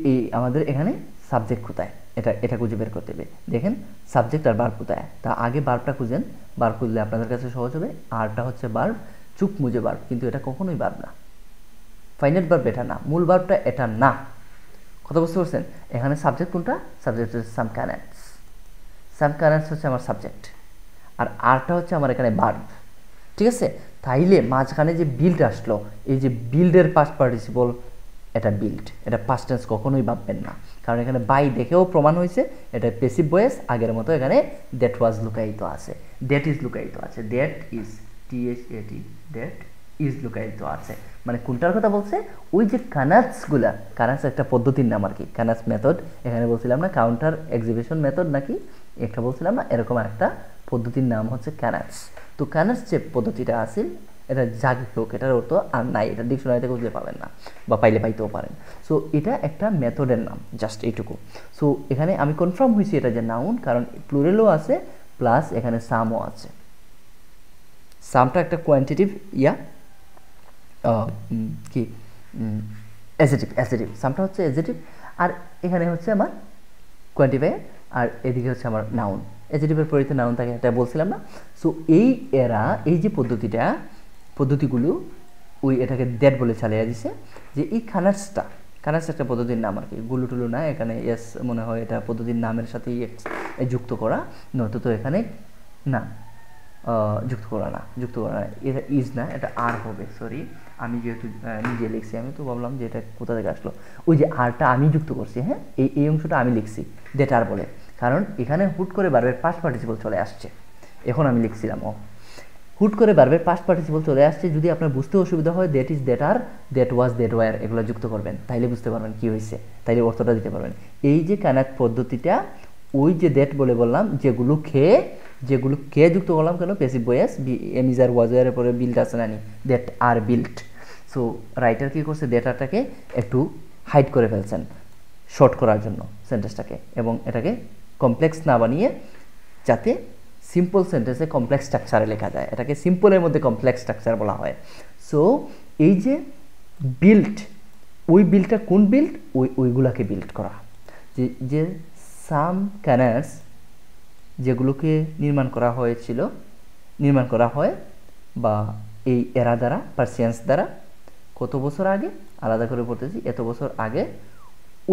এই আমাদের এখানে সাবজেক্ট কোথায়, এটা খুঁজে বের করতে হবে। দেখেন সাবজেক্ট আর ভার্ব কোথায়, তা আগে ভার্বটা খুঁজেন, ভার্ব খুঁজলে আপনাদের কাছে সহজ হবে। আরটা হচ্ছে ভার্ব, চুপ মুজে ভার্ব, কিন্তু এটা কখনোই ভার্ব না, ফাইনাইট ভার্ব এটা না, মূল ভার্বটা এটা না, কথা বুঝতে পারছেন। এখানে সাবজেক্ট কোনটা, সাবজেক্ট হচ্ছে সাম কানেক্টস হচ্ছে আমার সাবজেক্ট, আর আরটা হচ্ছে আমার এখানে ভার্ব, ঠিক আছে। তাইলে মাঝখানে যে বিল্ড আসলো, এই যে বিল্ডের পাস্ট পার্টিসিপল, এটা বিল্ড, এটা পাস্ট টেন্স কখনোই ভাববেন না, কারণ এখানে বাই দেখেও প্রমাণ হয়েছে এটা প্যাসিভ ভয়েস, আগের মতো এখানে দ্যাট ওয়াজ লুকায়িত আছে, দ্যাট ইজ লুকায়িত আছে, that is THAT, that is লুকায়িত আছে, মানে কোনটার কথা বলছে, ওই যে কানাটসগুলা, কানাটস একটা পদ্ধতির নাম আর কি, কানাটস মেথড, এখানে বলছিলাম না কাউন্টার এক্সিবিশন মেথড নাকি একটা বলছিলাম না, এরকম একটা পদ্ধতির নাম হচ্ছে কানাটস। তো কানাটস যে পদ্ধতিটা আছে, এটা জাগিক হোক, এটার অর্থ আর নাই, এটা ডিকশনারিতে খুঁজে পাবেন না, বা পাইতেও পারেন। সো এটা একটা মেথডের নাম, জাস্ট এইটুকু। সো এখানে আমি কনফার্ম হয়েছি এটা যে নাউন, কারণ প্লুরালও আছে প্লাস এখানে সামও আছে। সামটা একটা কোয়ান্টিটিভ কি অ্যাজেটিভ, সামটা হচ্ছে অ্যাজেটিভ, আর এখানে হচ্ছে আমার কোয়ান্টিফায়ার, আর এদিকে হচ্ছে আমার নাউন, অ্যাজেটিভের পরিবর্তে নাউন থাকে, এটা বলছিলাম না। সো এই যে পদ্ধতিগুলো ওই এটাকে দ্যাট বলে চালিয়ে দিছে, যে এই কানাটসটা একটা পদ্ধতির নাম আর কি, গুলুটুলু না, এখানে এস মনে হয় এটা পদ্ধতির নামের সাথে যুক্ত করা, নয়তো তো এখানে না যুক্ত করা না, এটা ইজ না, এটা আর হবে, সরি আমি যেহেতু নিজে লিখছি, আমি তো ভাবলাম যে এটা কোথা থেকে আসলো, ওই যে আরটা আমি যুক্ত করছি, হ্যাঁ এই অংশটা আমি লিখছি দ্যাট আর বলে, কারণ এখানে হুট করে ভার্বের পাস্ট পার্টিসিপল চলে আসছে, এখন আমি লিখছিলাম হুট করে ভার্বের পাস্ট পার্টিসিপল চলে আসছে, যদি আপনার বুঝতে অসুবিধা হয় that is, that are, that was, that were, এগুলো যুক্ত করবেন, তাইলে বুঝতে পারবেন কি হয়েছে, তাইলে অর্থটা দিতে পারবেন। এই যে কানাট পদ্ধতিটা ওই যে দ্যাট বলে বললাম, যেগুলো কে যুক্ত করলাম কেন, passive voice am is are was এর পরে বিল্ড আছে না নি, that are built. So writer কী করছে, ডেটাটাকে একটু হাইড করে ফেলছেন শর্ট করার জন্য সেন্টেন্সটাকে, এবং এটাকে কমপ্লেক্স না বানিয়ে যাতে সিম্পল সেন্টেন্সে কমপ্লেক্স স্ট্রাকচারে লেখা যায়, এটাকে সিম্পলের মধ্যে কমপ্লেক্স স্ট্রাকচার বলা হয়। সো এই যে বিল্ট, ওই বিল্টটা কোন বিল্ট, ওইগুলাকে বিল্ড করা, যে সাম ক্যানার্স যেগুলোকে নির্মাণ করা হয় বা এই এরা দ্বারা, পার্সিয়ান্স দ্বারা, কত বছর আগে আলাদা করে পড়তেছি, এত বছর আগে,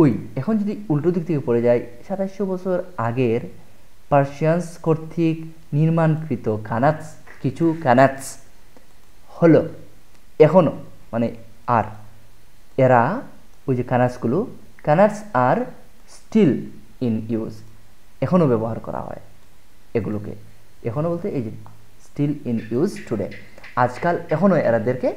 ওই এখন যদি উল্টো দিক থেকে পড়ে যায়, 2700 বছর আগের পার্সিয়ান্স কর্তৃক নির্মাণকৃত কিছু কানাটস হলো এখনো, মানে আর এরা ওই যে কানাটস আর স্টিল ইন ইউজ, এখনও ব্যবহার করা হয় এগুলোকে, এখনও বলতে এই যে স্টিল ইন ইউজ টুডে, আজকাল এখনও এরাদেরকে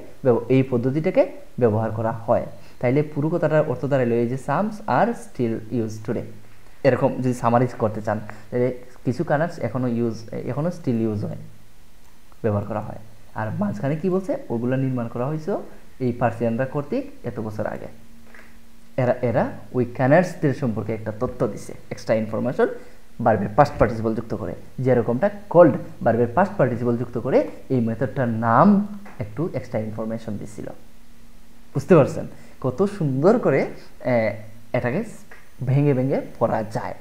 এই পদ্ধতিটাকে ব্যবহার করা হয়। তাইলে পুরো কথাটার অর্থ দাঁড়াইল এই যে সামস আর স্টিল ইউজ টুডে, এরকম যদি সামারাইজ করতে চান, তাহলে কিছু কানাটস এখনও স্টিল ইউজ হয়, ব্যবহার করা হয়। আর মাঝখানে কি বলছে, ওগুলো নির্মাণ করা হয়েছে এই পার্সিয়ানরা কর্তৃক এত বছর আগে। এরা ওই ক্যানার্সদের সম্পর্কে একটা তথ্য দিছে, এক্সট্রা ইনফরমেশন ভার্বের পাস্ট পার্টিসিপল যুক্ত করে, যেরকমটা কল্ড ভার্বের পাস্ট পার্টিসিপল যুক্ত করে এই মেথডটার নাম একটু এক্সট্রা ইনফরমেশন দিছিল। বুঝতে পারছেন কত সুন্দর করে এটাকে ভেঙে ভেঙে পড়া যায়।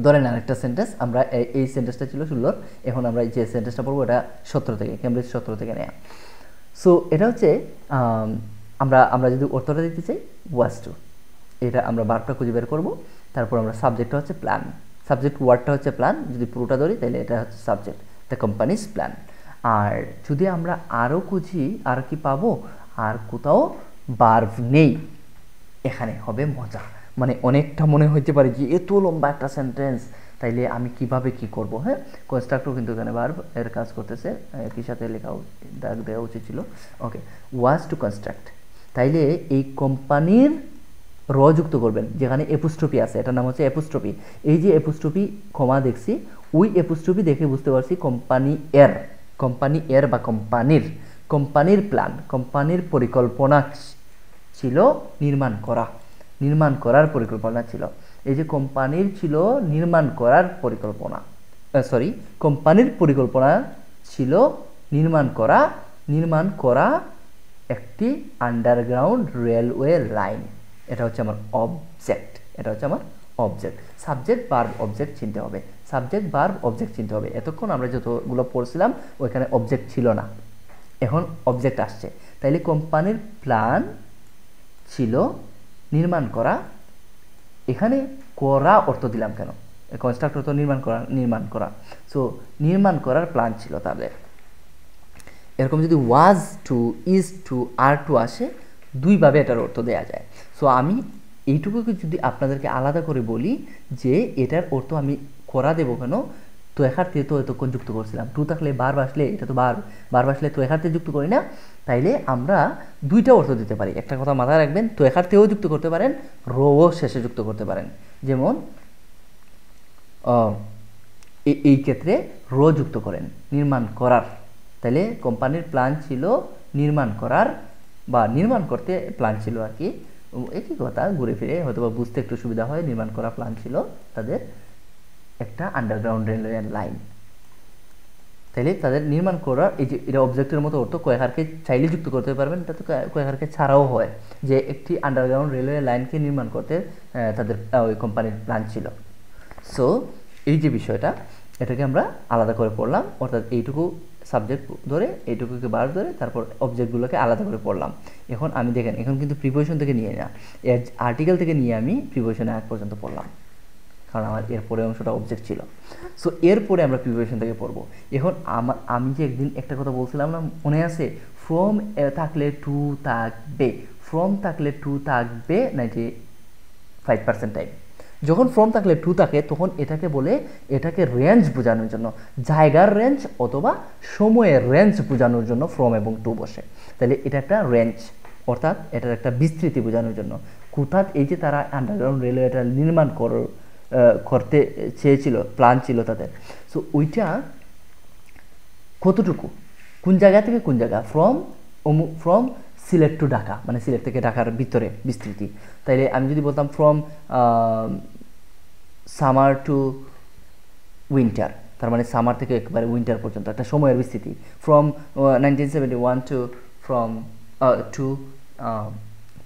ধরেন আরেকটা সেন্টেন্স, আমরা এই সেন্টেন্সটা ছিল 16, এখন আমরা যে সেন্টেন্সটা পড়বো এটা 17 থেকে, কেমব্রিজ 17 থেকে নেয়া। সো এটা হচ্ছে আমরা যদি অর্থটা দিতে চাই ওয়াজ টু, এটা আমরা ভার্বটা খুঁজে বের করবো, তারপর আমরা সাবজেক্টটা হচ্ছে প্ল্যান, সাবজেক্ট ওয়ার্ডটা হচ্ছে প্ল্যান, যদি পুরোটা ধরি তাহলে এটা হচ্ছে সাবজেক্ট, দ্য কোম্পানিজ প্ল্যান। আর যদি আমরা আরও খুঁজি, আর কি পাবো, আর কোথাও ভার্ব নেই, এখানে হবে মজা, মানে অনেকটা মনে হইতে পারে যে এত লম্বা একটা সেন্টেন্স, তাইলে আমি কিভাবে কি করব। হ্যাঁ, কনস্ট্রাক্টর কিন্তু এখানে ভার্ব এর কাজ করতেছে, একই সাথে লেখা দাগ দেওয়া উচিত ছিল। ওকে, ওয়াজ টু কনস্ট্রাক্ট, তাইলে এই কোম্পানির যুক্ত করবেন, যেখানে এপোস্ট্রফি আছে, এটার নাম হচ্ছে এপোস্ট্রফি। এই যে এপোস্ট্রফি কমা দেখছি, ওই এপোস্ট্রফি দেখে বুঝতে পারছি কোম্পানি এর বা কোম্পানির প্ল্যান, কোম্পানির পরিকল্পনা ছিল নির্মাণ করার পরিকল্পনা ছিল। এই যে কোম্পানির ছিল নির্মাণ করার পরিকল্পনা, কোম্পানির পরিকল্পনা ছিল নির্মাণ করা একটি আন্ডারগ্রাউন্ড রেলওয়ে লাইন। এটা হচ্ছে আমার অবজেক্ট, সাবজেক্ট ভার্ব অবজেক্ট চিনতে হবে। এতক্ষণ আমরা যতগুলো পড়ছিলাম ওইখানে অবজেক্ট ছিল না, এখন অবজেক্ট আসছে। তাইলে কোম্পানির প্ল্যান ছিল নির্মাণ করা, এখানে করা অর্থ দিলাম কেন, কনস্ট্রাক্টর তো নির্মাণ করা, সো নির্মাণ করার প্ল্যান ছিল তাদের। এরকম যদি was to, is to, are to আসে, দুইভাবে এটার অর্থ দেওয়া যায়। সো আমি এইটুকুকে যদি আপনাদেরকে আলাদা করে বলি যে এটার অর্থ আমি করা দেবো কেন, তো এখানে তো এতক্ষণ যুক্ত করছিলাম, টু থাকলে বার আসলে, এটা তো বার আসলে তো এখানে যুক্ত করি না, তাইলে আমরা দুইটা অর্থ দিতে পারি। একটা কথা মাথায় রাখবেন, তো এখানেও যুক্ত করতে পারেন, রও শেষে যুক্ত করতে পারেন। যেমন এই ক্ষেত্রে যুক্ত করেন নির্মাণ করার, তাইলে কোম্পানির প্ল্যান ছিল নির্মাণ করার, বা নির্মাণ করতে প্ল্যান ছিল আর কি, একই কথা ঘুরে ফিরে হয়তো বা বুঝতে একটু সুবিধা হয়। নির্মাণ করা প্ল্যান ছিল তাদের একটা আন্ডারগ্রাউন্ড রেলওয়ে লাইন, তাইলে তাদের নির্মাণ করার, এই যে এটা অবজেক্টের মতো অর্থ, কয়েকহারকে চাইলে যুক্ত করতে পারবেন, এটা তো কয়েকহারকে ছাড়াও হয়, যে একটি আন্ডারগ্রাউন্ড রেলওয়ে লাইনকে নির্মাণ করতে তাদের ওই কোম্পানির প্ল্যান ছিল। সো এই যে বিষয়টা, এটাকে আমরা আলাদা করে পড়লাম, অর্থাৎ এইটুকু সাবজেক্ট ধরে, এইটুকুকে বার ধরে, তারপর অবজেক্টগুলোকে আলাদা করে পড়লাম। এখন আমি দেখেন, এখন কিন্তু প্রিপোজিশন থেকে নিয়ে না, আর্টিকেল থেকে নিয়ে আমি প্রিপোজিশনে আগ পর্যন্ত পড়লাম, কারণ আমার এরপরে অংশটা অবজেক্ট ছিল। সো এরপরে আমরা প্রিপোজিশন থেকে পড়বো। এখন আমি যে একদিন একটা কথা বলছিলাম না, মনে আছে, ফ্রম থাকলে টু থাকবে, 95% টাইম। যখন ফ্রম থাকলে টু থাকে, তখন এটাকে রেঞ্জ বোঝানোর জন্য, জায়গার রেঞ্জ অথবা সময়ের রেঞ্জ বোঝানোর জন্য ফ্রম এবং টু বসে। তাহলে এটা একটা রেঞ্জ, অর্থাৎ এটার একটা বিস্তৃতি বোঝানোর জন্য। কোথায় এই যে তারা আন্ডারগ্রাউন্ড রেলওয়েটা নির্মাণ করতে চেয়েছিল, প্ল্যান ছিল তাদের। সো ওইটা কতটুকু, কোন জায়গা থেকে কোন জায়গা, ফ্রম সিলেট টু ঢাকা, মানে সিলেট থেকে ঢাকার ভিতরে বিস্তৃতি। তাইলে আমি যদি বলতাম ফ্রম সামার টু উইন্টার, তার মানে সামার থেকে একেবারে উইন্টার পর্যন্ত একটা সময়ের বিস্তৃতি। ফ্রম 1971 টু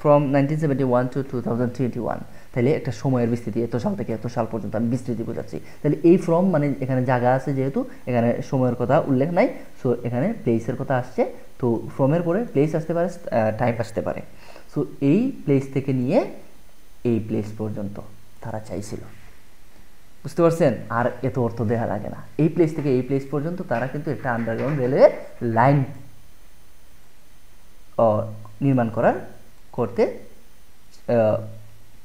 ফ্রম 1971 টু 2021, তাহলে একটা সময়ের বিস্তৃতি, এত সাল থেকে এত সাল পর্যন্ত আমি বিস্তৃতি বোঝাচ্ছি। তাহলে এই ফ্রম মানে এখানে জায়গা আছে, যেহেতু এখানে সময়ের কথা উল্লেখ নাই, সো এখানে প্লেসের কথা আসছে। তো ফ্রমের পরে প্লেস আসতে পারে, টাইম আসতে পারে। সো এই প্লেস থেকে নিয়ে এই প্লেস পর্যন্ত তারা চাইছিল, বুঝতে পারছেন? আর এত অর্থ দেওয়া লাগে না। এই প্লেস থেকে এই প্লেস পর্যন্ত তারা কিন্তু একটা আন্ডারগ্রাউন্ড রেলওয়ে লাইন নির্মাণ করতে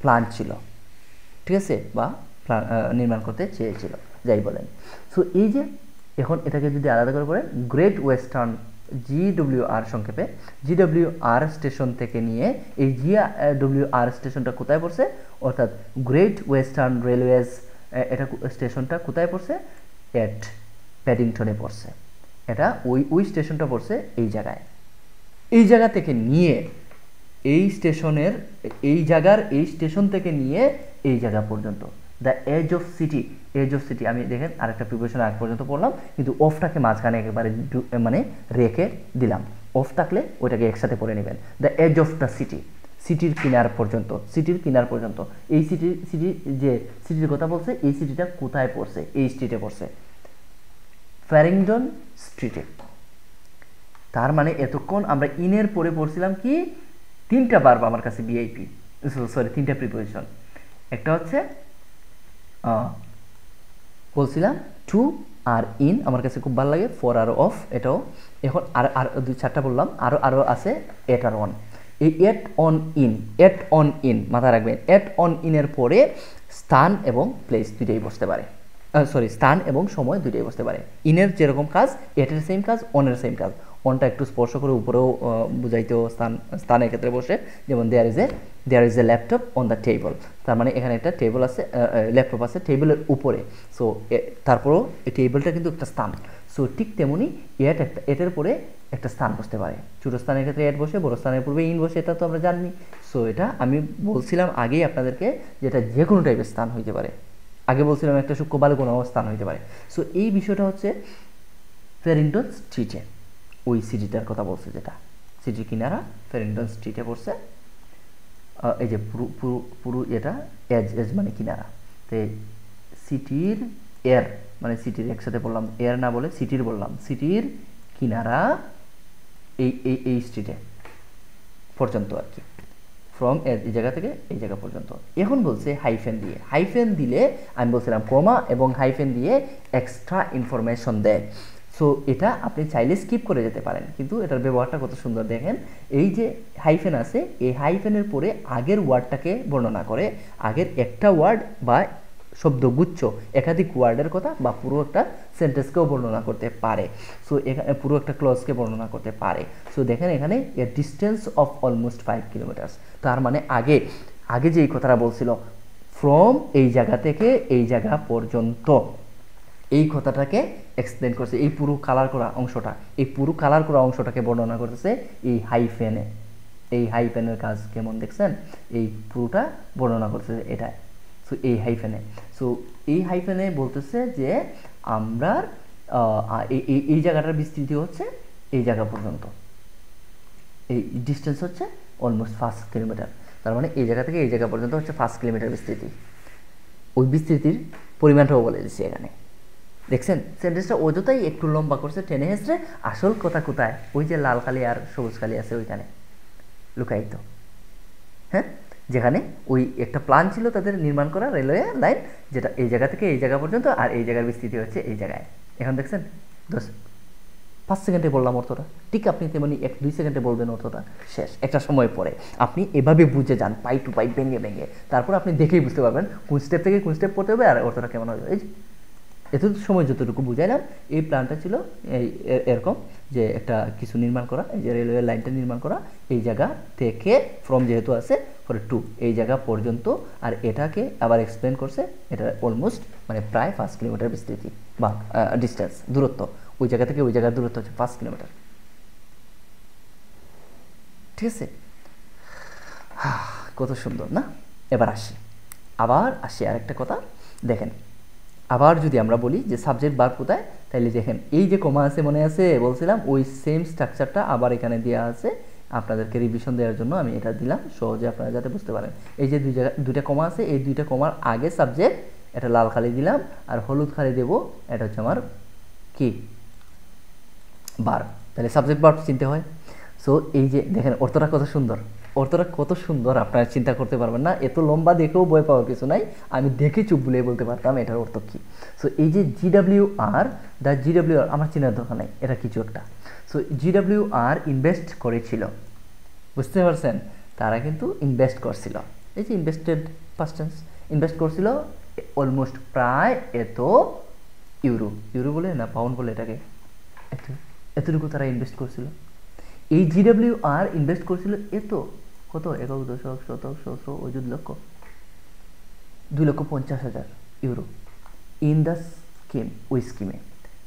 প্ল্যান ছিল, ঠিক আছে, বা নির্মাণ করতে চেয়েছিল, যাই বলেন। সো এই যে এখন এটাকে যদি আলাদা করে পড়েন, গ্রেট ওয়েস্টার্ন GWR সংক্ষেপে, GWR স্টেশন থেকে নিয়ে এই GWR স্টেশনটা কোথায় পড়ছে, অর্থাৎ গ্রেট ওয়েস্টার্ন রেলওয়েজ, এটা স্টেশনটা কোথায় পড়ছে, এট প্যাডিংটনে পড়ছে। এটা ওই স্টেশনটা পড়ছে এই জায়গায়। এই জায়গা থেকে নিয়ে এই স্টেশনের এই স্টেশন থেকে নিয়ে এই জায়গা পর্যন্ত, দ্য এজ অফ সিটি, আমি দেখেন আরেকটা প্রিপারেশন আগ পর্যন্ত পড়লাম, কিন্তু অফটাকে মাঝখানে একেবারে মানে রেখে দিলাম। অফ থাকলে ওইটাকে একসাথে পড়ে নেবেন। দ্য এজ অফ দ্য সিটির কিনার পর্যন্ত, এই সিটির কথা বলছে, এই সিটিটা কোথায় পড়ছে, এই স্ট্রিটে পড়ছে, ফ্যারিংটন স্ট্রিটে। তার মানে এতক্ষণ আমরা ইনের পরে পড়ছিলাম কি, তিনটা ভার্ব আমার কাছে ভিআইপি, তিনটা প্রিপোজিশন। একটা হচ্ছে বলছিলাম টু আর ইন, আমার কাছে খুব ভালো লাগে, ফর আর অফ, এটাও। এখন আর দুই চারটা বললাম, আরও আছে এট আর অন। এই এট অন ইন মাথায় রাখবেন। এট অন ইনের পরে স্থান এবং প্লেস দুইটাই বসতে পারে, স্থান এবং সময় দুইটাই বসতে পারে। ইনের যেরকম কাজ, এটের সেম কাজ, অনের সেম কাজ। অনটা একটু স্পর্শ করে উপরেও বুঝাইতেও স্থানের ক্ষেত্রে বসে, যেমন there is a laptop on the table, তার মানে এখানে একটা টেবল আছে, ল্যাপটপ আছে টেবিলের উপরে। সো তারপরেও এই টেবিলটা কিন্তু একটা স্থান। সো ঠিক তেমনি এটের পরে একটা স্থান বসতে পারে। ছোটো স্থানের ক্ষেত্রে এট বসে, বড় স্থানের পূর্বে ইন বসে, এটা তো আমরা জানি। সো এটা আমি বলছিলাম আগেই আপনাদেরকে, যেটা যে কোনো টাইপের স্থান হইতে পারে। আগে বলছিলাম একটা সূক্ষ্ম বালে কোনো স্থান হইতে পারে। সো এই বিষয়টা হচ্ছে ফ্যারিংটন স্ট্রিটে, ওই সিটিটার কথা বলছে, যেটা সিটির কিনারা ফ্যারিংটন স্ট্রিটে পড়ছে। এই যে পুরো এটা এজ মানে কিনারা, তো সিটির এর মানে সিটির একসাথে বললাম, এর না বলে সিটির বললাম, সিটির কিনারা এই স্ট্রিটে পর্যন্ত আর কি, ফ্রম এই জায়গা থেকে এই জায়গা পর্যন্ত। এখন বলছে হাইফেন দিলে আমি বলছিলাম কমা এবং হাইফেন দিয়ে এক্সট্রা ইনফরমেশন দেয়। সো এটা আপনি চাইলে স্কিপ করে যেতে পারেন, কিন্তু এটার ব্যবহারটা কত সুন্দর দেখেন। এই যে হাইফেন আছে, এই হাইফেনের পরে আগের ওয়ার্ডটাকে বর্ণনা করে, আগের একটা ওয়ার্ড বা শব্দগুচ্ছ একাধিক ওয়ার্ডের কথা বা পুরো একটা সেন্টেন্সকেও বর্ণনা করতে পারে। সো এখানে পুরো একটা ক্লজকে বর্ণনা করতে পারে। সো দেখেন এখানে a distance of almost 5 kilometres, তার মানে আগে যে এই কথাটা বলছিল, ফ্রম এই জায়গা থেকে এই জায়গা পর্যন্ত, এই কথাটাকে এক্সপ্লেন করছে। এই পুরো কালার করা অংশটাকে বর্ণনা করতেছে এই হাইফেনে। এই হাইফেনের কাজ কেমন দেখছেন, এই পুরোটা বর্ণনা করতেছে এটা। সো এই হাইফেনে বলতেছে যে আমরা এই জায়গাটার বিস্তৃতি হচ্ছে এই জায়গা পর্যন্ত, এই ডিস্টেন্স হচ্ছে অলমোস্ট 5 কিলোমিটার। তার মানে এই জায়গা থেকে এই জায়গা পর্যন্ত হচ্ছে 5 কিলোমিটার বিস্তৃতি। ওই বিস্তৃতির পরিমাণটাও বলে দিচ্ছি এখানে, দেখছেন সেন্টেন্সটা অযথাই একটু লম্বা করছে টেনে হেসড়ে। আসল কথা কোথায়, ওই যে লাল কালি আর সবুজ কালি আছে ওইখানে লুকায়িত। হ্যাঁ, যেখানে ওই একটা প্ল্যান ছিল তাদের নির্মাণ করা রেলওয়ে লাইন, যেটা এই জায়গা থেকে এই জায়গা পর্যন্ত, আর এই জায়গার বিস্তৃতি হচ্ছে এই জায়গায়। এখন দেখছেন 5 সেকেন্ডে বললাম অর্থটা, ঠিক আপনি তেমনি 1-2 সেকেন্ডে বলবেন অর্থটা, শেষ। একটা সময় পরে আপনি এভাবে বুঝে যান, পাই টু পাই ভেঙে, তারপর আপনি দেখেই বুঝতে পারবেন কোন স্টেপ থেকে কোন স্টেপ পড়তে হবে আর অর্থটা কেমন হবে। এই এত সময় যতটুকু বুঝাইলাম, এই প্ল্যানটা ছিল এরকম যে একটা কিছু নির্মাণ করা, এই যে রেলওয়ে লাইনটা নির্মাণ করা, এই জায়গা থেকে ফ্রম যেহেতু আছে ফর টু এই জায়গা পর্যন্ত, আর এটাকে আবার এক্সপ্লেন করছে এটা অলমোস্ট মানে প্রায় 5 কিলোমিটার বিস্তৃতি বা ডিস্টেন্স, দূরত্ব, ওই জায়গা থেকে ওই জায়গার দূরত্ব হচ্ছে 5 কিলোমিটার। ঠিক আছে, কত সুন্দর না। এবার আসি আরেকটা কথা দেখেন, আবার যদি আমরা বলি যে সাবজেক্ট ভার্ব কোথায়, তাহলে দেখেন এই যে কমা আছে মনে আছে বলছিলাম, ওই সেম স্ট্রাকচারটা আবার এখানে দেওয়া আছে, আপনাদেরকে রিভিশন দেওয়ার জন্য আমি এটা দিলাম সহজে আপনারা যাতে বুঝতে পারেন। এই যে দুইটা কমা আছে, এই দুইটা কমার আগে সাবজেক্ট, এটা লাল খালি দিলাম, আর হলুদ খালি দেব, এটা হচ্ছে আমার কি ভার্ব। তাহলে সাবজেক্ট ভার্ব চিনতে হয়। সো এই যে দেখেন অর্থটা কত সুন্দর, অর্থটা কত সুন্দর, আপনারা চিন্তা করতে পারবেন না, এত লম্বা দেখেও বই পাওয়ার কিছু নাই, আমি দেখে চুপ বুলিয়ে বলতে পারতাম এটার অর্থ কী। সো এই যে GWR, দ্য GWR আমার চেনার দরকার নাই, এটা কিছু একটা। সো GWR ইনভেস্ট করেছিল, বুঝতে পারছেন, তারা কিন্তু ইনভেস্ট করছিল, এই যে ইনভেস্টেড পাস্ট টেন্স, ইনভেস্ট করছিল অলমোস্ট প্রায় এত ইউরো বলে না পাউন্ড বলে এটাকে, এতটুকু তারা ইনভেস্ট করছিল। এই GWR ইনভেস্ট করছিল এত, কত, একক, দশক, শতক, সহস্র, অযুত, লক্ষ, 2,50,000 ইউরো ইন দ্য স্কিম, ওই স্কিমে,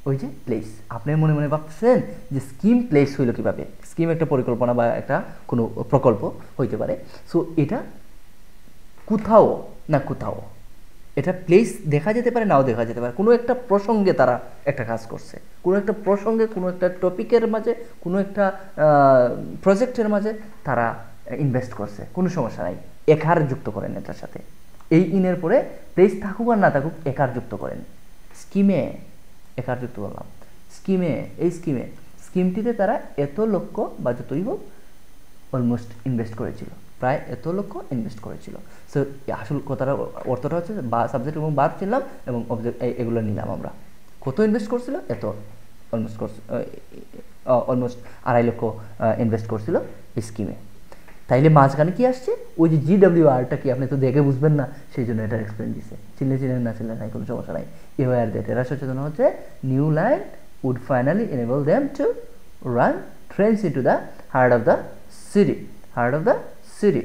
ওই যে প্লেস। আপনি মনে মনে ভাবছেন যে স্কিম প্লেস হইল কীভাবে, স্কিম একটা পরিকল্পনা বা একটা কোনো প্রকল্প হইতে পারে। সো এটা কোথাও না কোথাও, এটা প্লেস দেখা যেতে পারে, নাও দেখা যেতে পারে, কোনো একটা প্রসঙ্গে তারা একটা কাজ করছে, কোনো একটা প্রসঙ্গে, কোনো একটা টপিকের মাঝে, কোনো একটা প্রজেক্টের মাঝে তারা ইনভেস্ট করছে, কোনো সমস্যা নাই, একার যুক্ত করেন এটার সাথে, এই ইনের পরে প্লেস থাকুক আর না থাকুক একার যুক্ত করেন। স্কিমে একার যুক্ত করলাম, স্কিমে, এই স্কিমটিতে তারা এত লক্ষ বা যতই হোক অলমোস্ট ইনভেস্ট করেছিল, প্রায় এত লক্ষ ইনভেস্ট করেছিল। সো আসল কথাটা অর্থটা হচ্ছে বা সাবজেক্ট এবং ভার্ব চিনলাম এবং অবজেক্ট এগুলো নিলাম আমরা, কত ইনভেস্ট করছিল এত, অলমোস্ট 2.5 লক্ষ ইনভেস্ট করছিল এই স্কিমে। তাইলে মাঝখানে কি আসছে, ওই যে GWRটা কি আপনি তো দেখে বুঝবেন না, সেই জন্য এটা এক্সপ্লেন দিচ্ছে, চিনলে না চিনলে নাই, কোনো সমস্যা নাই। এওয়ার দ্যাট, এরা সচেতন হচ্ছে new line would finally enable them to run trains into the heart of the city,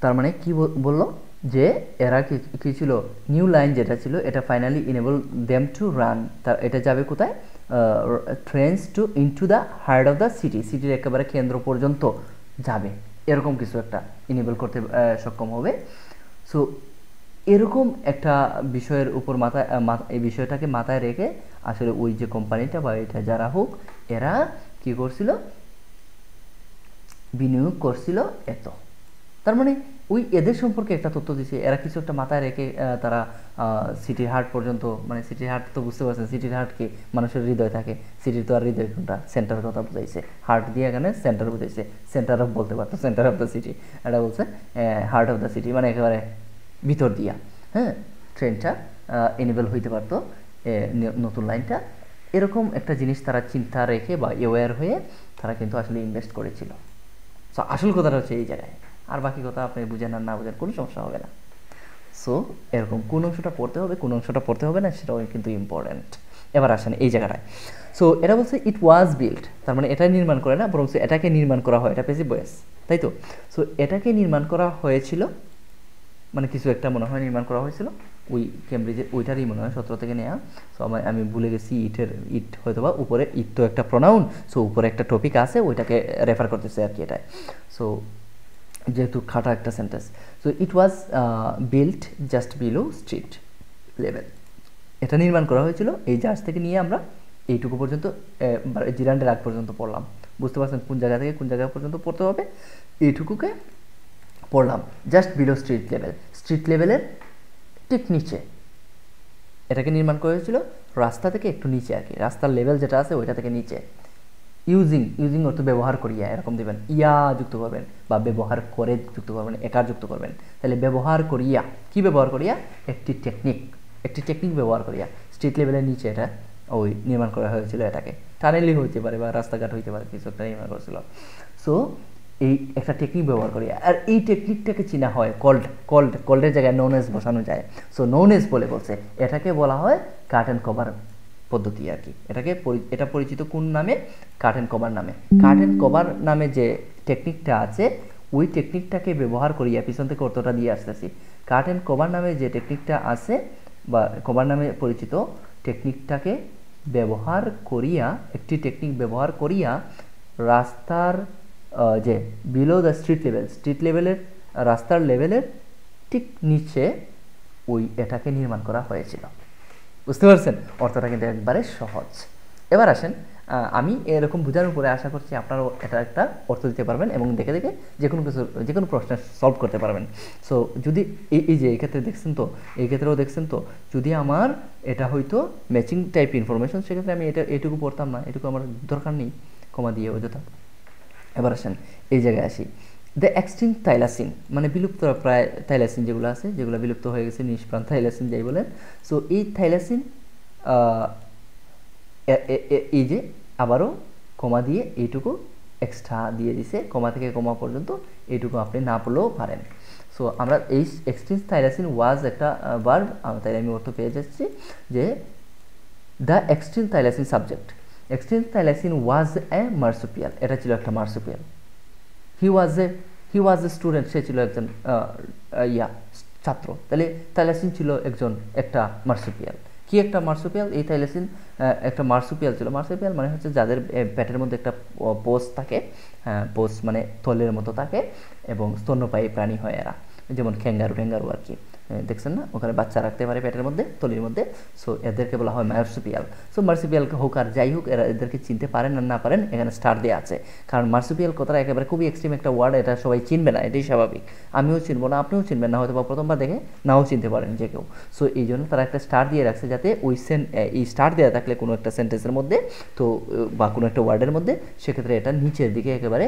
তার মানে কি বললো যে এরা কি ছিল, নিউ লাইন যেটা ছিল এটা finally enable them to run, তার এটা যাবে কোথায়, trains to into the heart of the সিটির একেবারে কেন্দ্র পর্যন্ত যাবে, এরকম কিছু একটা ইনেবল করতে সক্ষম হবে। সো এরকম একটা বিষয়ের উপর এই বিষয়টাকে মাথায় রেখে আসলে ওই যে কোম্পানিটা বা এটা যারা হোক, এরা কি করছিল, বিনিয়োগ করছিল এত। তার মানে ওই এদের সম্পর্কে একটা তথ্য দিচ্ছে, এরা কিছু একটা মাথায় রেখে তারা সিটির হার্ট পর্যন্ত, মানে সিটির হার্ট তো বুঝতে পারছেন, সিটির হার্ট কি মানুষের হৃদয় থাকে, সিটির তো আর হৃদয় কোনটা, সেন্টার কথা বুঝাইছে, হার্ট দিয়ে এখানে সেন্টার বুঝাইছে, সেন্টার অফ বলতে পারতো, সেন্টার অফ দ্য সিটি, এটা বলছে হার্ট অফ দ্য সিটি, মানে একেবারে ভিতর দিয়া, হ্যাঁ, ট্রেনটা এনেবল হইতে পারতো, নতুন লাইনটা, এরকম একটা জিনিস তারা চিন্তা রেখে বা অ্যাওয়্যার হয়ে তারা কিন্তু আসলে ইনভেস্ট করেছিল। সো আসল কথাটা হচ্ছে এই জায়গায়, আর বাকি কথা আপনি বুঝেন আর না বুঝেন কোনো সমস্যা হবে না। সো এরকম কোন অংশটা পড়তে হবে, কোন অংশটা পড়তে হবে না, সেটাও কিন্তু ইম্পর্ট্যান্ট। এবার আসেন এই জায়গাটায়। সো এটা বলছে ইট ওয়াজ বিল্ড, তার মানে এটা নির্মাণ করে না, বরং এটাকে নির্মাণ করা হয়, এটা পেসিভ ভয়েস, তাই তো। সো এটাকে নির্মাণ করা হয়েছিল, মানে কিছু একটা মনে হয় নির্মাণ করা হয়েছিল, ওই কেমব্রিজের ওইটারই মনে হয় 17 থেকে নেওয়া। সো আমি ভুলে গেছি, ইট হয়তো বা উপরে, ইট তো একটা প্রোনাউন, সো উপরে একটা টপিক আছে, ওইটাকে রেফার করতেছে আর কি এটাই। সো যেহেতু খাটা একটা sentence. So it was built just below street level, এটা নির্মাণ করা হয়েছিল এই জাহাজ থেকে নিয়ে আমরা এইটুকু পর্যন্ত জিরান্ডের আগ পর্যন্ত পড়লাম, বুঝতে পারছেন কোন জায়গা থেকে কোন জায়গা পর্যন্ত পড়তে হবে, এইটুকুকে পড়লাম, জাস্ট বিলো স্ট্রিট লেভেলের ঠিক নিচে এটাকে নির্মাণ করা হয়েছিল, রাস্তা থেকে একটু নিচে আর কি, রাস্তার লেভেল যেটা আছে ওইটা থেকে নিচে। ইউজিং অর্থ ব্যবহার করিয়া, এরকম দেবেন, ইয়া যুক্ত করবেন বা ব্যবহার করে যুক্ত করবেন, একার যুক্ত করবেন, তাহলে ব্যবহার করিয়া, কি ব্যবহার করিয়া, একটি টেকনিক ব্যবহার করিয়া, স্ট্রিট লেভেলের নিচে এটা ওই নির্মাণ করা হয়েছিল, এটাকে টানেলই হইতে পারে বা রাস্তাঘাট হইতে পারে, কিছু একটা নির্মাণ করেছিল। সো এই একটা টেকনিক ব্যবহার করি, আর এই টেকনিকটাকে চিনা হয় কল্ডের জায়গায় নোন এজ বসানো যায়। সো নোন এজ বলছে, এটাকে বলা হয় কার্টেন কভার পদ্ধতি আর কি। এটা পরিচিত কোন নামে? কাট অ্যান্ড কভার নামে। কাট অ্যান্ড কভার নামে যে টেকনিকটা আছে ওই টেকনিকটাকে ব্যবহার করিয়া, পিছন থেকে অর্থটা দিয়ে আসতেছি, কাট অ্যান্ড কভার নামে যে টেকনিকটা আছে বা কভার নামে পরিচিত টেকনিকটাকে ব্যবহার করিয়া, একটি টেকনিক ব্যবহার করিয়া রাস্তার যে বিলো দ্য স্ট্রিট লেভেলের, রাস্তার লেভেলের ঠিক নিচে ওই এটাকে নির্মাণ করা হয়েছিল। বুঝতে পারছেন? অর্থটা কিন্তু একবারে সহজ। এবার আসেন, আমি এরকম বোঝানোর পরে আশা করছি আপনারাও এটা একটা অর্থ দিতে পারবেন এবং দেখে দেখে যে কোনো প্রশ্ন সলভ করতে পারবেন। সো যদি এই যে এই ক্ষেত্রে দেখছেন তো, এই ক্ষেত্রেও দেখছেন তো, যদি আমার এটা হয়তো ম্যাচিং টাইপ ইনফরমেশন, সেক্ষেত্রে আমি এটুকু পড়তাম না, এটুকু আমার দরকার নেই কমা দিয়ে অযথা। এবার আসেন এই জায়গায় আসি, দ্য এক্সটিংক্ট থাইলাসিন, মানে বিলুপ্ত প্রায় থাইলাসিন যেগুলো আছে, যেগুলো বিলুপ্ত হয়ে গেছে, নিষ্প্রাণ থাইলাসিন যাই বলেন। সো এই থাইলাসিন এই যে আবারও কমা দিয়ে এইটুকু এক্সট্রা দিয়ে দিছে, কমা থেকে কমা পর্যন্ত এইটুকু আপনি না পড়লেও পারেন। সো আমরা এই এক্সটিংক্ট থাইলাসিন ওয়াজ একটা ভার্ব, তাই আমি অর্থ পেয়ে যাচ্ছি যে the extinct thylacine subject, extinct thylacine was A marsupial, এটা ছিল একটা marsupial. He was a student, সে ছিল একজন ছাত্র। তাহলে থাইলাসিন ছিল একটা মার্সুপিয়াল। কি একটা মার্সুপিয়াল? এই থাইলাসিন একটা মার্সুপিয়াল ছিল। মার্সুপিয়াল মানে হচ্ছে যাদের পেটের মধ্যে একটা পোষ থাকে, পোষ মানে থলের মতো থাকে এবং স্তন্যপায়ী প্রাণী হয় এরা, যেমন ক্যাঙ্গারু আর কি, দেখছেন না, ওখানে বাচ্চা রাখতে পারে পেটের মধ্যে, থলির মধ্যে। সো এদেরকে বলা হয় মার্সুপিয়াল। সো মার্সুপিয়াল হোক আর যাই হোক, এদেরকে চিনতে পারেন আর না পারেন, এখানে স্টার দেওয়া আছে। কারণ মার্সুপিয়াল কথাটা একেবারে খুবই এক্সট্রিম একটা ওয়ার্ড, এটা সবাই চিনবে না, এটাই স্বাভাবিক। আমিও চিনবো না, আপনিও চিনবেন না, হয়তো বা প্রথমবার দেখে নাও চিনতে পারেন যে কেউ। সো এই জন্য তারা একটা স্টার দিয়ে রাখছে, যাতে এই স্টার দেওয়া থাকলে কোনো একটা সেন্টেন্সের মধ্যে তো বা কোনো একটা ওয়ার্ডের মধ্যে, সেক্ষেত্রে এটা নিচের দিকে একেবারে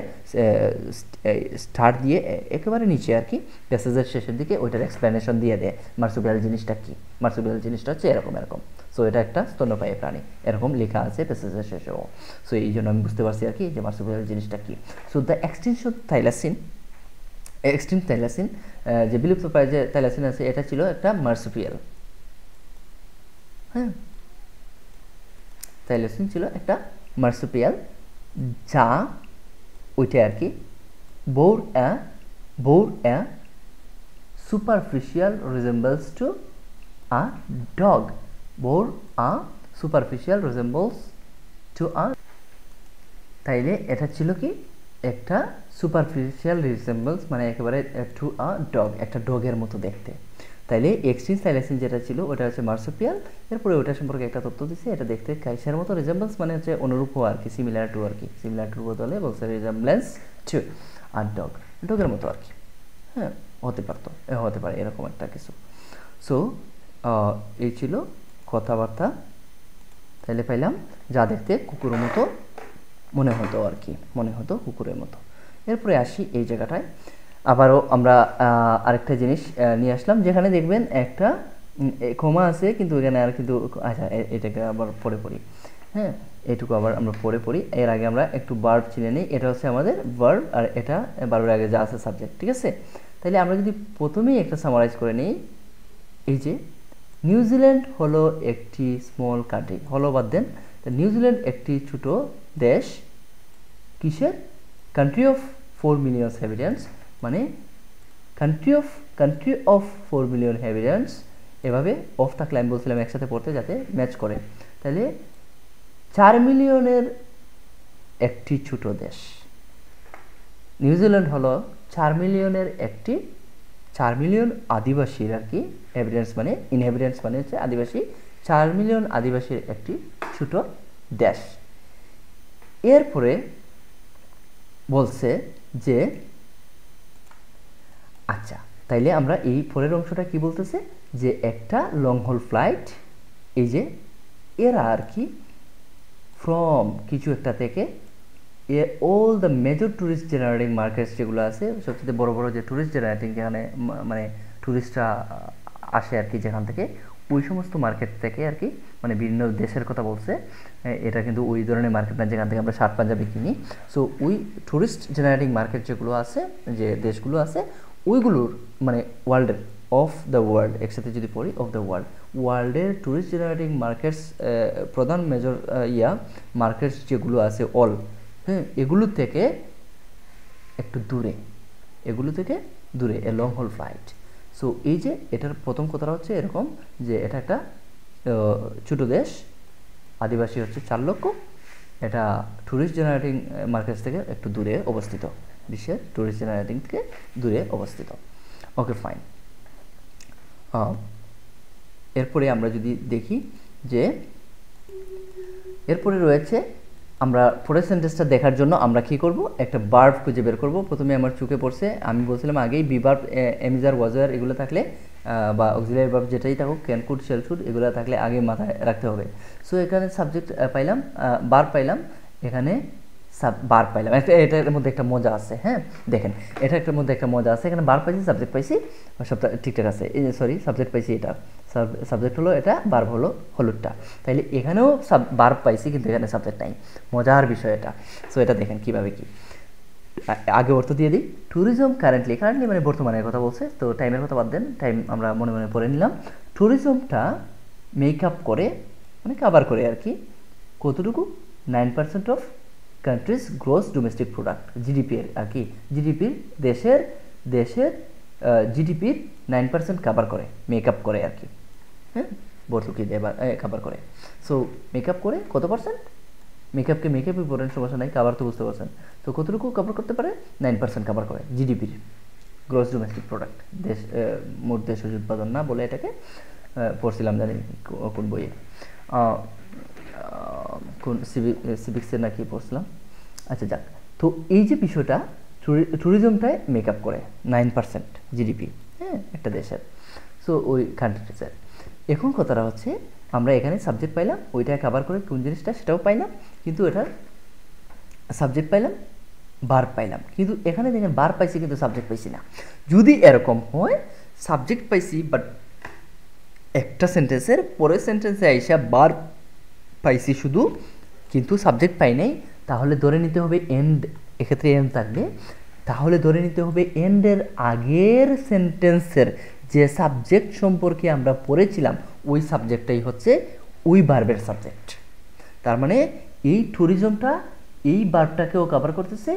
স্টার দিয়ে একেবারে নিচে আর কি, প্যাসেজের শেষের দিকে ওইটার এক্সপ্লেনেশন দিয়ে দেয় মার্সুপিয়াল জিনিসটা কি। মার্সুপিয়াল জিনিসটা হচ্ছে এরকম। সো এটা একটা স্তন্যপায়ী প্রাণী, এরকম লেখা আছে প্যাসেজের শেষেও। সো এই জন্য আমি বুঝতে পারছি আর কি যে মার্সুপিয়াল জিনিসটা কি। সো দ্য এক্সটিংক্ট থাইলাসিন, যে বিলুপ্ত প্রায় যে থাইলাসিন আছে, এটা ছিল একটা মার্সুপিয়াল। হ্যাঁ, থাইলাসিন ছিল একটা মার্সুপিয়াল, যা ওইটা আর কি bore a superficial resemblance to a dog, bore a superficial resemblance to a, তাইলে এটা ছিল কি একটা সুপারফিশিয়াল রিসেম্বলস, মানে একেবারে টু আ ডগ, একটা ডগের মতো দেখতে। তাইলে এক্সটিংক্ট থাইলাসিন যেটা ছিল ওটা হচ্ছে মার্সুপিয়াল। এরপরে ওটা সম্পর্কে একটা তথ্য দিচ্ছে, এটা দেখতে কাইসের মতো, রিসেম্বলস মানে হচ্ছে অনুরূপ হওয়া আর কি, সিমিলার টু আর কি, সিমিলার টু বদলে বলছে রিসেম্বলেন্স টু আর ডগের মতো আর কি। হ্যাঁ, হতে পারে এরকম একটা কিছু। সো এই ছিল কথাবার্তা। তাইলে পাইলাম যা দেখতে কুকুরের মতো মনে হতো কুকুরের মতো। এরপরে আসি এই জায়গাটায়, আবারও আমরা আরেকটা জিনিস নিয়ে আসলাম, যেখানে দেখবেন একটা কমা আছে, কিন্তু এখানে আর কিন্তু আচ্ছা এটাকে আবার পরে পড়ি। হ্যাঁ, এইটুকু আবার আমরা পরে পড়ি। এর আগে আমরা একটু ভার্ব চিনে নিই। এটা হচ্ছে আমাদের ভার্ব, আর এটা ভার্বের আগে যা আছে সাবজেক্ট, ঠিক আছে? তাহলে আমরা যদি প্রথমেই একটা সামারাইজ করে নিই, এই যে নিউজিল্যান্ড হলো একটি স্মল কান্ট্রি, হলো বাদ দেন, নিউজিল্যান্ড একটি ছোট দেশ। কিসের? কান্ট্রি অফ 4 মিলিয়ন হ্যাবিটেন্টস, মানে কান্ট্রি অফ 4 মিলিয়ন হ্যাবিটেন্টস। এভাবে অফ থাকলে আমি বলছিলাম একসাথে পড়তে যাতে ম্যাচ করে। তাহলে 4 মিলিয়নের একটি ছোট দেশ। নিউজিল্যান্ড হলো 4 মিলিয়নের একটি, 4 মিলিয়ন আদিবাসীর আর কি, হ্যাবিটেন্টস মানে ইনহ্যাবিটেন্টস মানে হচ্ছে আদিবাসী, 4 মিলিয়ন আদিবাসীর একটি ছোট দেশ। এরপরে বলছে যে আচ্ছা, তাইলে আমরা এই পরের অংশটা কি বলতেছে, যে একটা লং হল ফ্লাইট, এই যে এরা আর কি ফ্রম কিছু একটা থেকে all the major tourist generating markets যেগুলো আছে, সবচেয়ে বড় বড় যে ট্যুরিস্ট জেনারেটিং, যেখানে মানে ট্যুরিস্টরা আসে আর কি, যেখান থেকে ওই সমস্ত মার্কেট থেকে আর কি, মানে বিভিন্ন দেশের কথা বলছে। এটা কিন্তু ওই ধরনের মার্কেট না যেখান থেকে আমরা শার্ট পাঞ্জাবি কিনি। সো ওই ট্যুরিস্ট জেনারেটিং মার্কেট যেগুলো আছে, যে দেশগুলো আছে, ওইগুলোর মানে ওয়ার্ল্ডের, অফ দ্য ওয়ার্ল্ড একসাথে যদি পড়ি, অফ দ্য ওয়ার্ল্ড, ওয়ার্ল্ডের ট্যুরিস্ট জেনারেটিং মার্কেটস প্রধান মেজর মার্কেটস যেগুলো আছে অল, হ্যাঁ, এগুলো থেকে একটু দূরে, এগুলো থেকে দূরে, এ লং হল ফ্লাইট। সো এই যে এটার প্রথম কথাটা হচ্ছে এরকম যে এটা একটা ছোটো দেশ, আদিবাসী হচ্ছে 4 লক্ষ, এটা ট্যুরিস্ট জেনারেটিং মার্কেটস থেকে একটু দূরে অবস্থিত, বিশ্বের ট্যুরিস্ট জেনারেটিং থেকে দূরে অবস্থিত। Okay fine. এরপরে আমরা যদি দেখি যে এরপরে রয়েছে, আমরা পরের সেন্টেন্সটা দেখার জন্য আমরা কি করব, একটা ভার্ব খুঁজে বের করব। প্রথমে আমার চোখে পড়ছে, আমি বলছিলাম আগেই বি ভার্ব, এমিজার, ওয়াজার এগুলো থাকলে বা অক্সিলারি ভার্ব যেটাই থাকুক, ক্যান, কুড, শ্যাল, শুড এগুলো থাকলে আগে মাথায় রাখতে হবে। সো এখানে সাবজেক্ট পাইলাম, ভার্ব পাইলাম, এখানে ভার্ব পাইলাম। এটার মধ্যে একটা মজা আছে, হ্যাঁ দেখেন, এটার মধ্যে একটা মজা আছে। এখানে ভার্ব পাইছি, সাবজেক্ট পাইছি, সবটা ঠিকঠাক আছে। সরি, সাবজেক্ট পাইছি, এটা সাবজেক্ট হলো এটা, ভার্ব হলো হলুদটা। তাইলে এখানেও ভার্ব পাইছি কিন্তু এখানে সাবজেক্ট নাই, মজার বিষয় এটা। সো এটা দেখেন কীভাবে কি, আগে অর্থ দিয়ে দিই। ট্যুরিজম কারেন্টলি মানে বর্তমানের কথা বলছে, তো টাইমের কথা বাদ দেন, টাইম আমরা মনে মনে পড়ে নিলাম। ট্যুরিজমটা মেকআপ করে, মানে কাভার করে আর কি, কতটুকু, 9% of countries gross domestic product, জিডিপির আর কি, জিডিপির দেশের জিডিপির 9% কাভার করে, মেকআপ করে আর কি, হ্যাঁ ভর্তুকি দেয় বা কাভার করে। সো মেকআপ করে কত পার্সেন্ট, মেকআপকে মেকআপই পড়েন, সমস্যা নাই, কাভার তো বুঝতে পারছেন। তো কতটুকু কাভার করতে পারে, 9% কাভার করে জিডিপির, গ্রোস ডোমেস্টিক প্রোডাক্ট, দেশ মোট দেশজ উৎপাদন না বলে এটাকে পড়ছিলাম, জানি কোন বইয়ে, কোন সিভিক্সের নাকি পড়ছিলাম। আচ্ছা যাক, তো এই যে বিষয়টা, ট্যুরিজমটায় মেকআপ করে 9% জিডিপি, হ্যাঁ একটা দেশের, সো ওই কান্ট্রিজের। এখন কথাটা হচ্ছে, আমরা এখানে সাবজেক্ট পাইলাম, ওইটা কাভার করে কোন জিনিসটা সেটাও পাইলাম, কিন্তু এটার সাবজেক্ট পাইলাম, ভার্ব পাইলাম, কিন্তু এখানে দেখেন ভার্ব পাইছি কিন্তু সাবজেক্ট পাইছি না। যদি এরকম হয়, সাবজেক্ট পাইছি বাট একটা সেন্টেন্সের পরের সেন্টেন্সে আইসা ভার্ব পাইছি শুধু, কিন্তু সাবজেক্ট পাই নাই, তাহলে ধরে নিতে হবে এন্ড, এক্ষেত্রে এন্ড থাকবে, তাহলে ধরে নিতে হবে এন্ডের আগের সেন্টেন্সের যে সাবজেক্ট সম্পর্কে আমরা পড়েছিলাম, ওই সাবজেক্টটাই হচ্ছে ওই ভার্বের সাবজেক্ট। তার মানে এই ট্যুরিজমটা এই ভার্বটাকেও কভার করতেছে,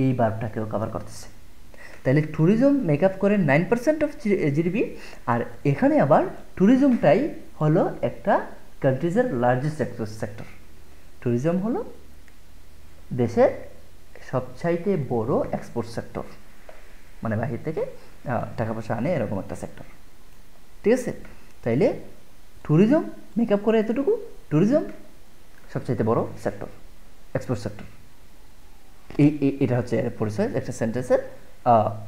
এই ভার্বটাকেও কভার করতেছে। তাহলে ট্যুরিজম মেকআপ করে 9% অফ জিডিপি, আর এখানে আবার ট্যুরিজমটাই হলো একটা কান্ট্রিজের লার্জেস্ট সেক্টর। ট্যুরিজম হলো দেশের সবচাইতে বড় এক্সপোর্ট সেক্টর, মানে বাহির থেকে টাকা পয়সা আনে এরকম একটা সেক্টর, ঠিক আছে। তাইলে ট্যুরিজম মেকআপ করে এতটুকু, ট্যুরিজম সবচাইতে বড় সেক্টর, এক্সপোর্ট সেক্টর। এটা হচ্ছে পরিচয় একটা সেন্টেন্সের।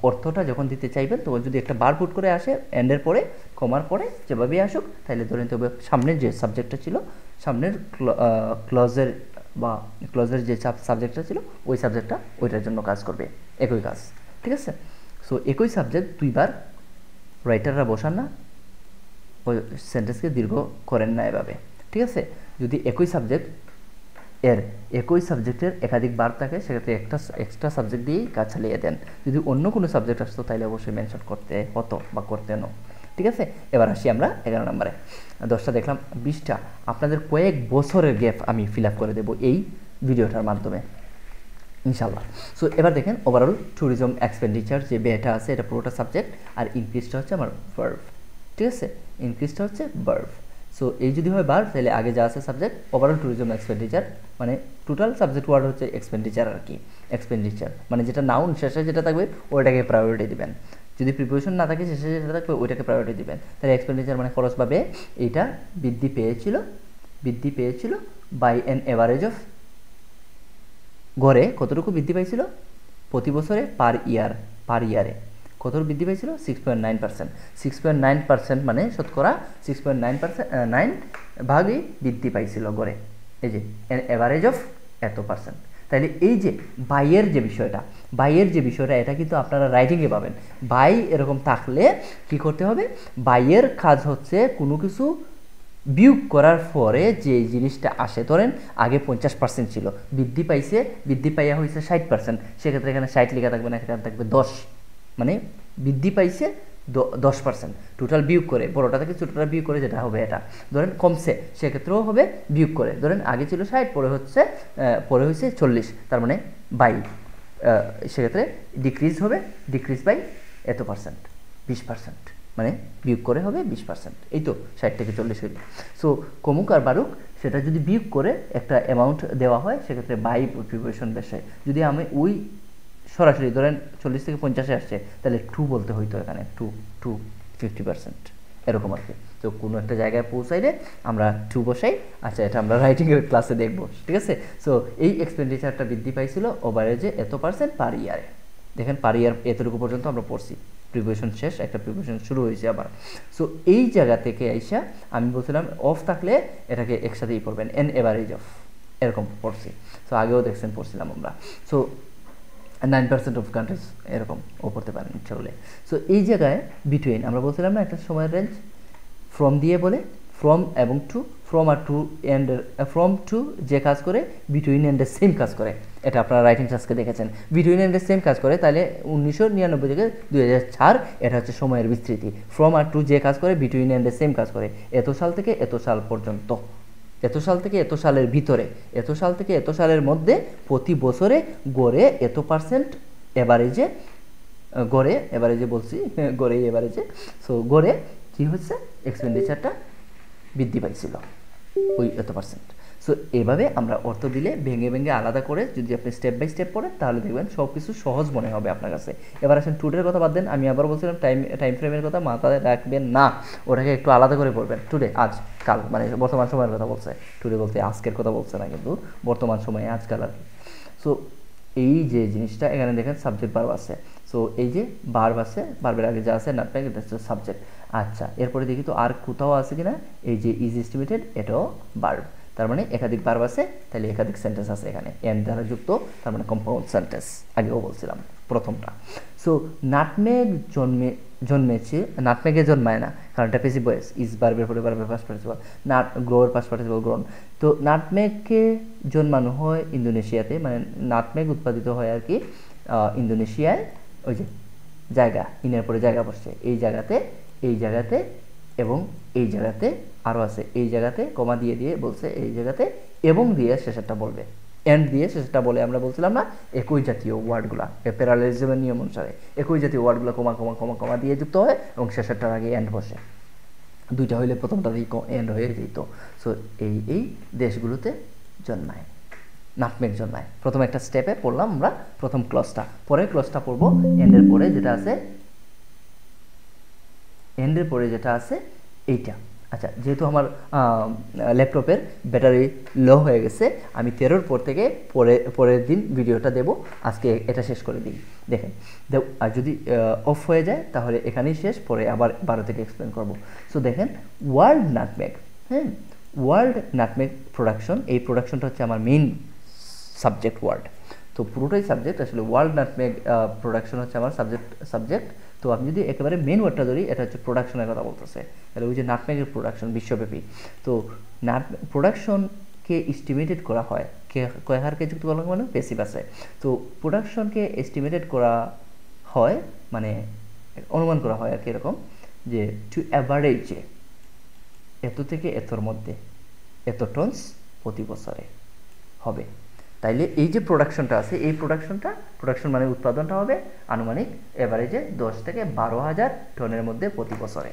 অর্থটা যখন দিতে চাইবেন তখন যদি একটা বার পুট করে আসে এন্ডের পরে, কমার পরে, যেভাবেই আসুক, তাহলে ধরে নিতে হবে সামনের যে সাবজেক্টটা ছিল, সামনের ক্লজের বা ক্লজের যে সাবজেক্টটা ছিল, ওই সাবজেক্টটা ওইটার জন্য কাজ করবে, একই কাজ, ঠিক আছে। সো একই সাবজেক্ট দুইবার রাইটাররা বসান না, ওই সেন্টেন্সকে দীর্ঘ করেন না এভাবে, ঠিক আছে। যদি একই সাবজেক্ট একই সাবজেক্টের একাধিক বার থাকে, সেক্ষেত্রে একটা এক্সট্রা সাবজেক্ট দিয়েই কাজ চালিয়ে দেন। যদি অন্য কোনো সাবজেক্ট আসতো তাহলে অবশ্যই মেনশন করতে হতো বা করতেন, ঠিক আছে। এবার আসি আমরা 11 নম্বরে। 10টা দেখলাম, 20টা আপনাদের কয়েক বছরের গ্যাপ আমি ফিল আপ করে দেবো এই ভিডিওটার মাধ্যমে ইনশাল্লাহ। সো এবার দেখেন, ওভারঅল ট্যুরিজম এক্সপেন্ডিচার যে ব্যয়টা আছে এটা পুরোটা সাবজেক্ট, আর ইনক্রিজটা হচ্ছে আমার ভার্ব, ঠিক আছে, ইনক্রিজটা হচ্ছে ভার্ব। সো এই যদি হয় ভার্ব, তাহলে আগে যা আছে সাবজেক্ট, ওভারঅল ট্যুরিজম এক্সপেন্ডিচার, মানে টোটাল সাবজেক্ট ওয়ার্ড হচ্ছে এক্সপেন্ডিচার আর কি। এক্সপেন্ডিচার মানে যেটা নাউন শেষে যেটা থাকবে ওইটাকে প্রায়োরিটি দিবেন, যদি প্রিপোজিশন না থাকে শেষে যেটা থাকবে ওইটাকে প্রায়োরিটি দিবেন। তাহলে এক্সপেন্ডিচার মানে খরচ পাবে, এইটা বৃদ্ধি পেয়েছিল বাই অ্যান এভারেজ অফ, গড়ে কতটুকু বৃদ্ধি পাইছিল, প্রতি বছরে পার ইয়ারে কত বৃদ্ধি পাইছিল, 6.9%। 6.9% মানে শতকরা 6.9% ভাগই বৃদ্ধি পাইছিল গড়ে, এই যে এভারেজ অফ এত পার্সেন্ট। তাইলে এই যে বাইয়ের যে বিষয়টা এটা কিন্তু আপনারা রাইটিংয়ে পাবেন। বাই এরকম থাকলে কি করতে হবে, বাইয়ের কাজ হচ্ছে কোনো কিছু বিয়োগ করার পরে যে জিনিসটা আসে, ধরেন আগে 50% ছিল, বৃদ্ধি পাইয়া হয়েছে 60%, সেক্ষেত্রে এখানে 60 লেখা থাকবে না, এখানে থাকবে 10, মানে বৃদ্ধি পাইছে 10%, টোটাল বিয়োগ করে, বড়টা থেকে ছোটটা বিয়োগ করে যেটা হবে এটা। ধরেন কমছে, সেক্ষেত্রেও হবে বিয়োগ করে। ধরেন আগে ছিল 60, পরে হয়েছে 40, তার মানে বাই, সেক্ষেত্রে ডিক্রিজ হবে, ডিক্রিজ বাই এত পার্সেন্ট, 20%, মানে বিয়োগ করে হবে 20%। এই তো 60 থেকে 40 হইল। সো কমুক আর বাড়ুক, সেটা যদি বিয়োগ করে একটা অ্যামাউন্ট দেওয়া হয়, সেক্ষেত্রে বাই প্রিপারেশন বেশে। যদি আমি ওই সরাসরি ধরেন 40 থেকে 50 আসছে, তাহলে 2 বলতে হইতো এখানে, 2 50%, এরকম আর কি। তো কোনো একটা জায়গায় পৌঁছাইলে আমরা 2 বসাই। আচ্ছা, এটা আমরা রাইটিংয়ের ক্লাসে দেখবো, ঠিক আছে। সো এই এক্সপেন্ডিচারটা বৃদ্ধি পাইছিল ওভারেজে এত পার্সেন্ট পার ইয়ারে। দেখেন পার ইয়ার এতটুকু পর্যন্ত আমরা পড়ছি, প্রিপারেশন শেষ, একটা প্রিপারেশন শুরু হয়েছে আবার। সো এই জায়গা থেকে আইসা আমি বলছিলাম অফ থাকলে এটাকে একসাথেই পড়বেন, এন এভারেজ অফ, এরকম পড়ছি। সো আগেও দেখছেন পড়ছিলাম আমরা। সো 9% অফ কান্ট্রিজ এরকম ও পড়তে পারেন ইচ্ছা হলে। সো এই জায়গায় বিটুইন আমরা বলছিলাম না একটা সময়ের রেঞ্জ, ফ্রম দিয়ে বলে, ফ্রম এবং টু, ফ্রম আর টু এন্ডের, ফ্রম টু যে কাজ করে বিটুইন এন্ডের সেম কাজ করে, এটা আপনারা রাইটিং টাস্কে দেখেছেন। বিটুইন এন্ডের সেম কাজ করে, তাহলে 1999 থেকে 2004 এটা হচ্ছে সময়ের বিস্তৃতি। ফ্রম আর টু যে কাজ করে বিটুইন এন্ডের সেম কাজ করে, এত সাল থেকে এত সাল পর্যন্ত, এত সাল থেকে এত সালের ভিতরে, এত সাল থেকে এত সালের মধ্যে, প্রতি বছরে গড়ে এত পার্সেন্ট এভারেজে, গড়ে এভারেজে বলছি, গড়ে এভারেজে। সো গড়ে কী হচ্ছে, এক্সপেন্ডিচারটা বৃদ্ধি পাইছিল ওই এত পার্সেন্ট। সো এভাবে আমরা অর্থ দিলে ভেঙে ভেঙে আলাদা করে যদি আপনি স্টেপ বাই স্টেপ পড়েন, তাহলে দেখবেন সব কিছু সহজ মনে হবে আপনার কাছে। এবার আসেন টুডের কথা বাদ দেন, আমি আবার বলছিলাম টাইম ফ্রেমের কথা মাথায় রাখবেন না, ওটাকে একটু আলাদা করে পড়বেন। টুডে আজ কাল, মানে বর্তমান সময়ের কথা বলছে, টুডে বলতে আজকের কথা বলছে না, কিন্তু বর্তমান সময়ে আজকাল আর কি। সো এই যে জিনিসটা এখানে দেখেন সাবজেক্ট ভার্ব আছে। সো এই যে ভার্ব আছে, ভার্বের আগে যা আছে নাটমেক, এটা হচ্ছে সাবজেক্ট। আচ্ছা, এরপরে দেখি তো আর কোথাও আছে কিনা, এই যে ইজ এস্টিমেটেড, এটাও ভার্ব, তার মানে একাধিক ভার্ব আছে, তাহলে একাধিক সেন্টেন্স আছে এখানে, এন্ড দ্বারা যুক্ত, তার মানে কম্পাউন্ড সেন্টেন্স, আগেও বলছিলাম প্রথমটা। সো নাটমেগ জন্মেছে, নাটমেগে জন্মায় না, কারণ এটা পেসিভ ভয়েস, ইজ ভার্বের পরে ভার্বের পাস্ট পার্টিসিপল, গ্রোর পাস্ট পার্টিসিপল গ্রোন। তো নাটমেগকে জন্মানো হয় ইন্দোনেশিয়াতে, মানে নাটমেগ উৎপাদিত হয় আর কি ইন্দোনেশিয়ায়, ওই যে জায়গা, ইনের পরে জায়গা বসছে, এই জায়গাতে, এই জায়গাতে এবং এই জায়গাতে, আরও আছে এই জায়গাতে, কমা দিয়ে দিয়ে বলছে এই জায়গাতে, এবং দিয়ে শেষেরটা বলবে, এন্ড দিয়ে শেষেরটা বলে। আমরা বলছিলাম না একই জাতীয় ওয়ার্ডগুলা, প্যারালেলিজমের নিয়ম অনুসারে একই জাতীয় ওয়ার্ডগুলো কমা কমা কমা কমা দিয়ে যুক্ত হয় এবং শেষেরটার আগে এন্ড বসে, দুইটা হইলে প্রথমটাতেই এন্ড হয়ে যেত। সো এই দেশগুলোতে জন্মায়, নাটমেগ জন্মায়। প্রথম একটা স্টেপে পড়লাম আমরা প্রথম ক্লজটা, পরের ক্লজটা পড়বো এন্ডের পরে যেটা আছে, এন্ডের পরে যেটা আছে এইটা। আচ্ছা, যেহেতু আমার ল্যাপটপের ব্যাটারি লো হয়ে গেছে, আমি 13-র পর থেকে পরের দিন ভিডিওটা দেব, আজকে এটা শেষ করে দিই। দেখেন, আর যদি অফ হয়ে যায় তাহলে এখানেই শেষ, পরে আবার 12 থেকে এক্সপ্লেন করব। সো দেখেন, ওয়ার্ল্ড নাটমেগ, হ্যাঁ, ওয়ার্ল্ড নাটমেগ প্রোডাকশন, এই প্রোডাকশনটা হচ্ছে আমার মেইন সাবজেক্ট ওয়ার্ড। তো পুরোটাই সাবজেক্ট, আসলে ওয়ার্ল্ড নাটমেগ প্রোডাকশন হচ্ছে আমার সাবজেক্ট। তো আমি যদি একেবারে মেন ওয়ার্ডটা ধরি, এটা হচ্ছে প্রোডাকশনের কথা বলতেছে, তাহলে ওই যে নাটমেগের প্রোডাকশন বিশ্বব্যাপী। তো প্রোডাকশনকে এস্টিমেটেড করা হয়, কয়হারকে যুক্ত করা মানে পেসিভ আছে। তো প্রোডাকশনকে এস্টিমেটেড করা হয়, মানে অনুমান করা হয় আর কি, এরকম যে টু অ্যাভারেজে এত থেকে এতর মধ্যে এত টনস প্রতি বছরে হবে। তাইলে এই যে প্রোডাকশনটা আছে, এই প্রোডাকশন মানে উৎপাদনটা হবে আনুমানিক এভারেজে 10 থেকে 12,000 টনের মধ্যে প্রতি বছরে।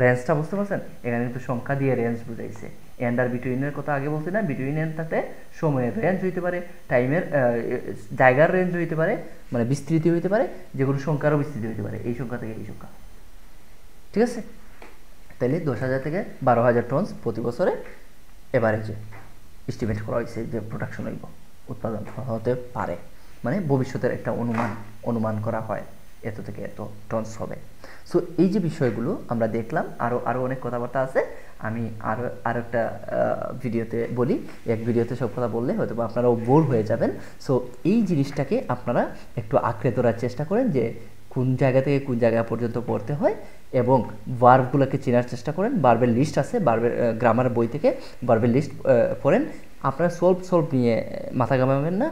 রেঞ্জটা বুঝতে পারছেন, এখানে কিন্তু সংখ্যা দিয়ে রেঞ্জ বুঝাইছে। এন্ড আর বিটুইনের কথা আগে বলছি না, বিটুইন এন্ড থাকতে সময়ের রেঞ্জ হইতে পারে, টাইমের জায়গার রেঞ্জ হইতে পারে, মানে বিস্তৃতি হইতে পারে, যে কোনো সংখ্যারও বিস্তৃতি হইতে পারে, এই সংখ্যা থেকে এই সংখ্যা, ঠিক আছে। তাহলে 10,000 থেকে 12,000 টন প্রতি বছরে এভারেজে এস্টিমেট করা হয়েছে যে প্রোডাকশন হইব, উৎপাদন হতে পারে, মানে ভবিষ্যতের একটা অনুমান করা হয় এত থেকে এত টনস হবে। সো এই যে বিষয়গুলো আমরা দেখলাম, আরও অনেক কথাবার্তা আছে, আমি আরও একটা ভিডিওতে বলি, এক ভিডিওতে সব কথা বললে হয়তো আপনারাও বোর হয়ে যাবেন। সো এই জিনিসটাকে আপনারা একটু আঁকড়ে ধরার চেষ্টা করেন, যে কোন জায়গা থেকে কোন জায়গা পর্যন্ত পড়তে হয়, এবং ভার্বগুলোকে চেনার চেষ্টা করেন। ভার্বের লিস্ট আছে, ভার্বের গ্রামার বই থেকে ভার্বের লিস্ট পড়েন। আপনারা সলভ নিয়ে মাথা ঘামাবেন না,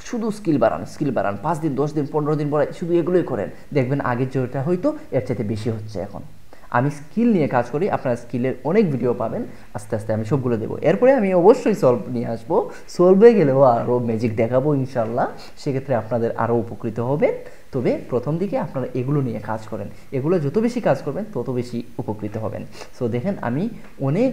শুধু স্কিল বাড়ান 5 দিন 10 দিন 15 দিন পরে শুধু এগুলোই করেন, দেখবেন আগের যেটা হয়তো এর চাইতে বেশি হচ্ছে এখন। আমি স্কিল নিয়ে কাজ করি, আপনারা স্কিলের অনেক ভিডিও পাবেন, আস্তে আস্তে আমি সবগুলো দেবো। এরপরে আমি অবশ্যই সলভ নিয়ে আসবো, সলভে গেলেও আরও ম্যাজিক দেখাবো ইনশাল্লাহ, সেক্ষেত্রে আপনাদের আরও উপকৃত হবেন। তবে প্রথম দিকে আপনারা এগুলো নিয়ে কাজ করেন, এগুলো যত বেশি কাজ করবেন তত বেশি উপকৃত হবেন। সো দেখেন আমি অনেক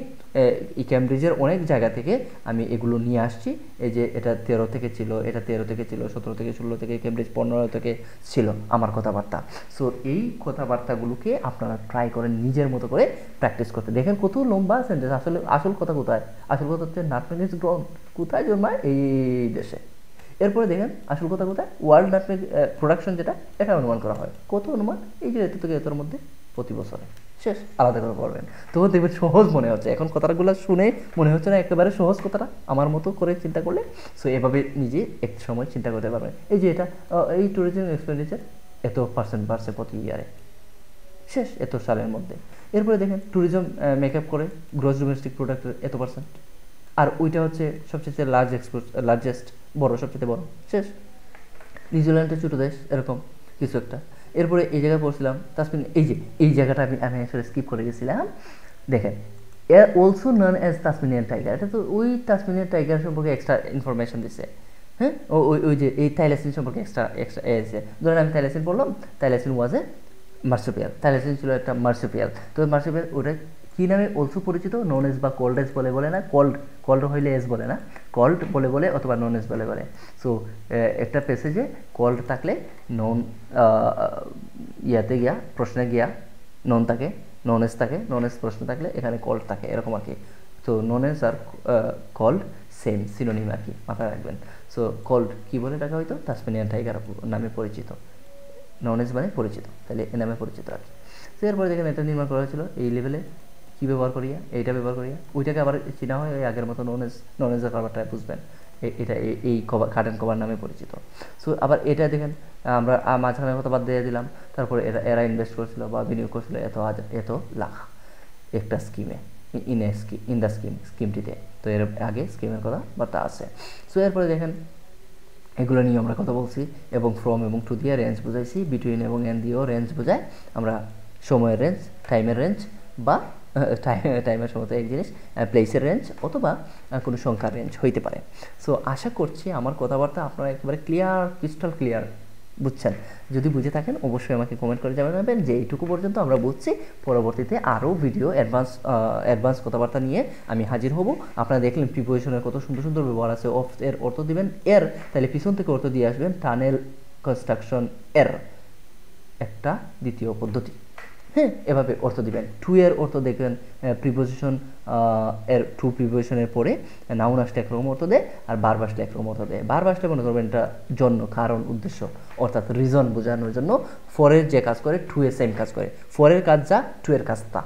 ক্যামব্রিজের অনেক জায়গা থেকে আমি এগুলো নিয়ে আসছি। এই যে এটা 13 থেকে ছিল, এটা 13 থেকে ছিল, 17 থেকে 16 থেকে, ক্যামব্রিজ 15 থেকে ছিল আমার কথাবার্তা। সো এই কথাবার্তাগুলোকে আপনারা ট্রাই করেন নিজের মতো করে প্র্যাকটিস করতে। দেখেন কত লম্বা সেন্টেন্স, আসলে আসল কথা কোথায়? আসল কথা হচ্ছে নাটমেগ ইজ গ্রোন কোথায় জন্মায়? এই দেশে। এরপরে দেখেন আসল কথা কোথায়? ওয়ার্ল্ড নাটমেগ প্রোডাকশন যেটা, এটা অনুমান করা হয়। কত অনুমান? এই যে এত থেকে এতর মধ্যে প্রতি বছরে। শেষ, আলাদা করে পড়বেন, তখন দেখবেন সহজ মনে হচ্ছে। এখন কথাগুলো শুনে মনে হচ্ছে না একেবারে সহজ কথাটা, আমার মতো করে চিন্তা করলে। সো এভাবে নিজে এক সময় চিন্তা করতে পারবেন। এই যে এটা এই ট্যুরিজম এক্সপেন্ডিচার এত পার্সেন্ট বাড়ছে প্রতি ইয়ারে, শেষ এত সালের মধ্যে। এরপরে দেখেন ট্যুরিজম মেকআপ করে গ্রস ডোমেস্টিক প্রোডাক্টের এত পার্সেন্ট, আর ওইটা হচ্ছে সবচেয়ে লার্জেস্ট বড়, সবচেয়ে বড়, শেষ। নিউজিল্যান্ডের ছোটো দেশ, এরকম কিছু একটা। এরপরে এই জায়গায় পড়ছিলাম তাসমিন, এই যে এই জায়গাটা আমি আসলে স্কিপ করে গেছিলাম। দেখেন অলসো নন অ্যাজ তাসমিনিয়ান টাইগার, এটা তো ওই তাসমিনিয়ান টাইগার সম্পর্কে এক্সট্রা ইনফরমেশন দিছে। হ্যাঁ, ওই যে এই থাইলাসিন সম্পর্কে এক্সট্রা এসে, ধরেন আমি থাইলাসিন বললাম, থাইলাসিন ওয়াজ এ মার্সুপিয়াল, থাইলাসিন ছিল একটা মার্সুপিয়াল। তো মার্সুপিয়াল ওটা কী নামে অলসো পরিচিত? নন এজ বা কোল্ড এজ বলে না, কোল্ড হইলে এজ বলে না, কোল্ড বলে অথবা নন এজ বলে। সো একটা প্যাসেজে কোল্ড থাকলে নন ইয়াতে গিয়া প্রশ্নে গিয়া নন থাকে, নন এজ থাকে, নন এজ প্রশ্ন থাকলে এখানে কোল্ড থাকে, এরকম আর কি। তো নন এজ আর কোল্ড সেম সিনোনিম আর কি, মাথায় রাখবেন। সো কোল্ড কী বলে ডাকা হয়তো? তাসমানিয়ান টাইগার নামে পরিচিত, নন এজ মানে পরিচিত, তাহলে এ নামে পরিচিত আর কি। তো এরপরে দেখেন এটা নির্মাণ করা হয়েছিল এই লেভেলে, কী ব্যবহার করিয়া? এইটা ব্যবহার করিয়া, ওইটাকে আবার চিনা হয় ওই আগের মতো নন এজের কভারটা বুঝবেন, এটা এই কভার কার্টেন কভার নামে পরিচিত। সো আবার এটা দেখেন আমরা মাঝখানে কথা বাদ দিয়ে দিলাম, তারপরে এরা ইনভেস্ট করছিল বা বিনিয়োগ করছিল এত লাখ একটা স্কিমে, ইন দ্য স্কিমটিতে। তো এর আগে স্কিমের কথা বার্তা আছে। সো এরপরে দেখেন এগুলো নিয়ে আমরা কথা বলছি, এবং ফ্রম এবং টু দিয়ে রেঞ্জ বোঝাইছি, বিটুইন এবং এন দিয়েও রেঞ্জ বোঝায়। আমরা সময়ের রেঞ্জ, টাইমের রেঞ্জ, বা টাইমের সময় এক জিনিস, প্লেসের রেঞ্জ অথবা কোনো সংখ্যার রেঞ্জ হইতে পারে। সো আশা করছি আমার কথাবার্তা আপনারা একেবারে ক্রিস্টাল ক্লিয়ার বুঝছেন। যদি বুঝে থাকেন অবশ্যই আমাকে কমেন্ট করে জানাবেন যে এইটুকু পর্যন্ত আমরা বুঝছি। পরবর্তীতে আরও ভিডিও অ্যাডভান্স কথাবার্তা নিয়ে আমি হাজির হব। আপনারা দেখলেন প্রিপোজিশনের কত সুন্দর সুন্দর ব্যবহার আছে। অফ এর অর্থ দিবেন এর, তাহলে পিছন থেকে অর্থ দিয়ে আসবেন টানেল কনস্ট্রাকশন এর একটা দ্বিতীয় পদ্ধতি। হ্যাঁ, এভাবে অর্থ দিবেন। টু এর অর্থ দেখবেন প্রিপোজিশন এর টু প্রিপোজিশনের পরে নাউন আসলে একরকম অর্থ দেয়, আর ভার্ব আসলে একরকম অর্থ দেয়। ভার্ব আসলে মনে করবেন এটা জন্য, কারণ, উদ্দেশ্য, অর্থাৎ রিজন বোঝানোর জন্য। ফরের যে কাজ করে টু এর সেম কাজ করে, ফরের কাজ যা টু এর কাজ তা।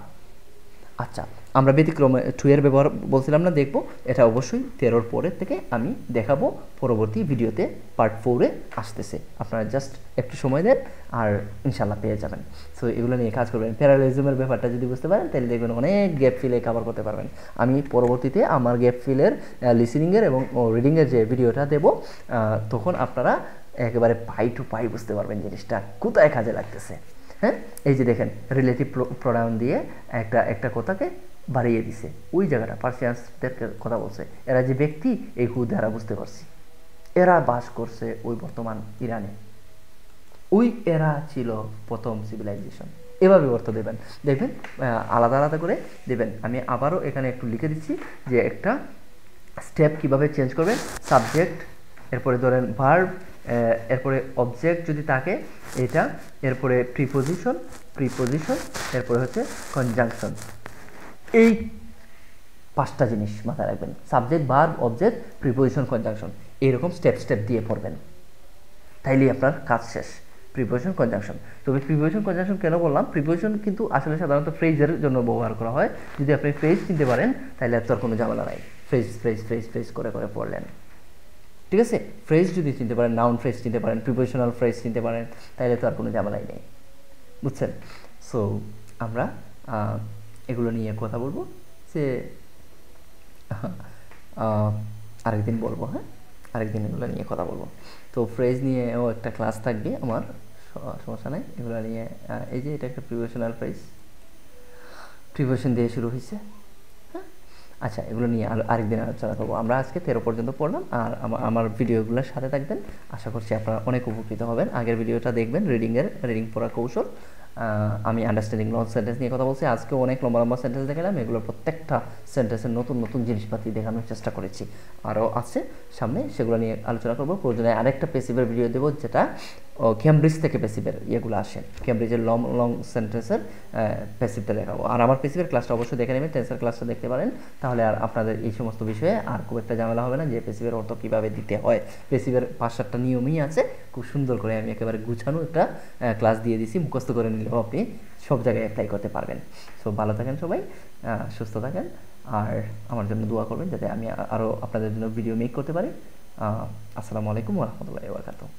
আচ্ছা, আমরা ব্যতিক্রমে টু এর ব্যবহার বলছিলাম না, দেখবো এটা অবশ্যই 13 পরের থেকে আমি দেখাবো পরবর্তী ভিডিওতে, পার্ট 4-এ আসতেছে। আপনারা জাস্ট একটু সময় দেন আর ইনশাল্লাহ পেয়ে যাবেন। সো এগুলো নিয়ে কাজ করবেন। প্যারালিজমের ব্যাপারটা যদি বুঝতে পারেন তাহলে দেখবেন অনেক গ্যাপ ফিলে কভার করতে পারবেন। আমি পরবর্তীতে আমার গ্যাপ ফিলের লিসেনিংয়ের এবং রিডিংয়ের যে ভিডিওটা দেবো, তখন আপনারা একেবারে পাই টু পাই বুঝতে পারবেন জিনিসটা কোথায় কাজে লাগতেছে। হ্যাঁ, এই যে দেখেন রিলেটিভ প্রোনাউন দিয়ে একটা কথাকে বাড়িয়ে দিছে, ওই জায়গাটা পার্সিয়ানসদের কথা বলছে। এরা যে ব্যক্তি, এই হু দ্বারা বুঝতে পারছি এরা বাস করছে ওই বর্তমান ইরানে, ওই এরা ছিল প্রথম সিভিলাইজেশন। এভাবে অর্থ দেবেন, দেখবেন আলাদা আলাদা করে দেবেন। আমি আবারও এখানে একটু লিখে দিচ্ছি যে একটা স্টেপ কিভাবে চেঞ্জ করবেন। সাবজেক্ট, এরপরে ধরেন ভার্ব, এরপরে অবজেক্ট যদি থাকে এটা, এরপরে প্রিপোজিশন, এরপরে হচ্ছে কনজাংশন। এই 5টা জিনিস মাথায় রাখবেন। Subject, verb, object, preposition, conjunction, এইরকম স্টেপ দিয়ে পড়বেন, তাইলেই আপনার কাজ শেষ। Preposition, conjunction. তবে প্রিপোজিশন কনজাংশন কেন বললাম? প্রিপোজিশন কিন্তু আসলে সাধারণত ফ্রেজের জন্য ব্যবহার করা হয়। যদি আপনি ফ্রেজ চিনতে পারেন তাহলে আর কোনো ঝামেলা নাই। ফ্রেজ করে পড়লেন, ঠিক আছে? ফ্রেজ যদি চিনতে পারেন, নাউন ফ্রেজ চিনতে পারেন, প্রিপোজিশনাল ফ্রেজ চিনতে পারেন, তাহলে তো আর কোনো ঝামেলাই নেই, বুঝছেন? সো আমরা এগুলো নিয়ে কথা বলবো, যে আরেকদিন বলবো। হ্যাঁ, আরেকদিন এগুলো নিয়ে কথা বলবো। তো ফ্রেজ নিয়েও একটা ক্লাস থাকবে আমার, সমস্যা নেই। এগুলো নিয়ে এই যে এটা একটা প্রিপারেশনাল ফ্রেজ, প্রিপারেশন দিয়ে শুরু হয়েছে। হ্যাঁ, আচ্ছা, এগুলো নিয়ে আরেকদিন আলোচনা করবো। আমরা আজকে 13 পর্যন্ত পড়লাম, আর আমার ভিডিওগুলোর সাথে থাকবেন। আশা করছি আপনারা অনেক উপকৃত হবেন। আগের ভিডিওটা দেখবেন, রিডিং পড়ার কৌশল। আমি আন্ডারস্ট্যান্ডিং লং সেন্টেন্স নিয়ে কথা বলছি। আজকে অনেক লম্বা লম্বা সেন্টেন্স দেখালাম, এগুলোর প্রত্যেকটা সেন্টেন্সের নতুন নতুন জিনিসপাতি দেখানোর চেষ্টা করেছি। আরও আছে সামনে, সেগুলো নিয়ে আলোচনা করবো। প্রয়োজনে আরেকটা পেসিভের ভিডিও দেবো, যেটা কেমব্রিজ থেকে পেসিভের ইয়েগুলো আসে, কেমব্রিজের লং লং সেন্টেন্সের পেসিভটা দেখাবো। আর আমার পেসিভের ক্লাসটা অবশ্যই দেখে নেবেন, টেন্সের ক্লাসটা দেখতে পারেন, তাহলে আর আপনাদের এই সমস্ত বিষয়ে আর খুব একটা ঝামেলা হবে না যে পেসিভের অর্থ কীভাবে দিতে হয়। পেসিভের 5-7টা নিয়মই আছে, খুব সুন্দর করে আমি একেবারে গুছানো একটা ক্লাস দিয়ে দিছি, মুখস্থ করে নিলেও আপনি সব জায়গায় অ্যাপ্লাই করতে পারবেন। সো ভালো থাকেন সবাই, সুস্থ থাকেন, আর আমার জন্য দোয়া করবেন যাতে আমি আরও আপনাদের জন্য ভিডিও মেক করতে পারি। আসসালামু আলাইকুম ওয়া রাহমাতুল্লাহি ওয়া বারাকাতুহু।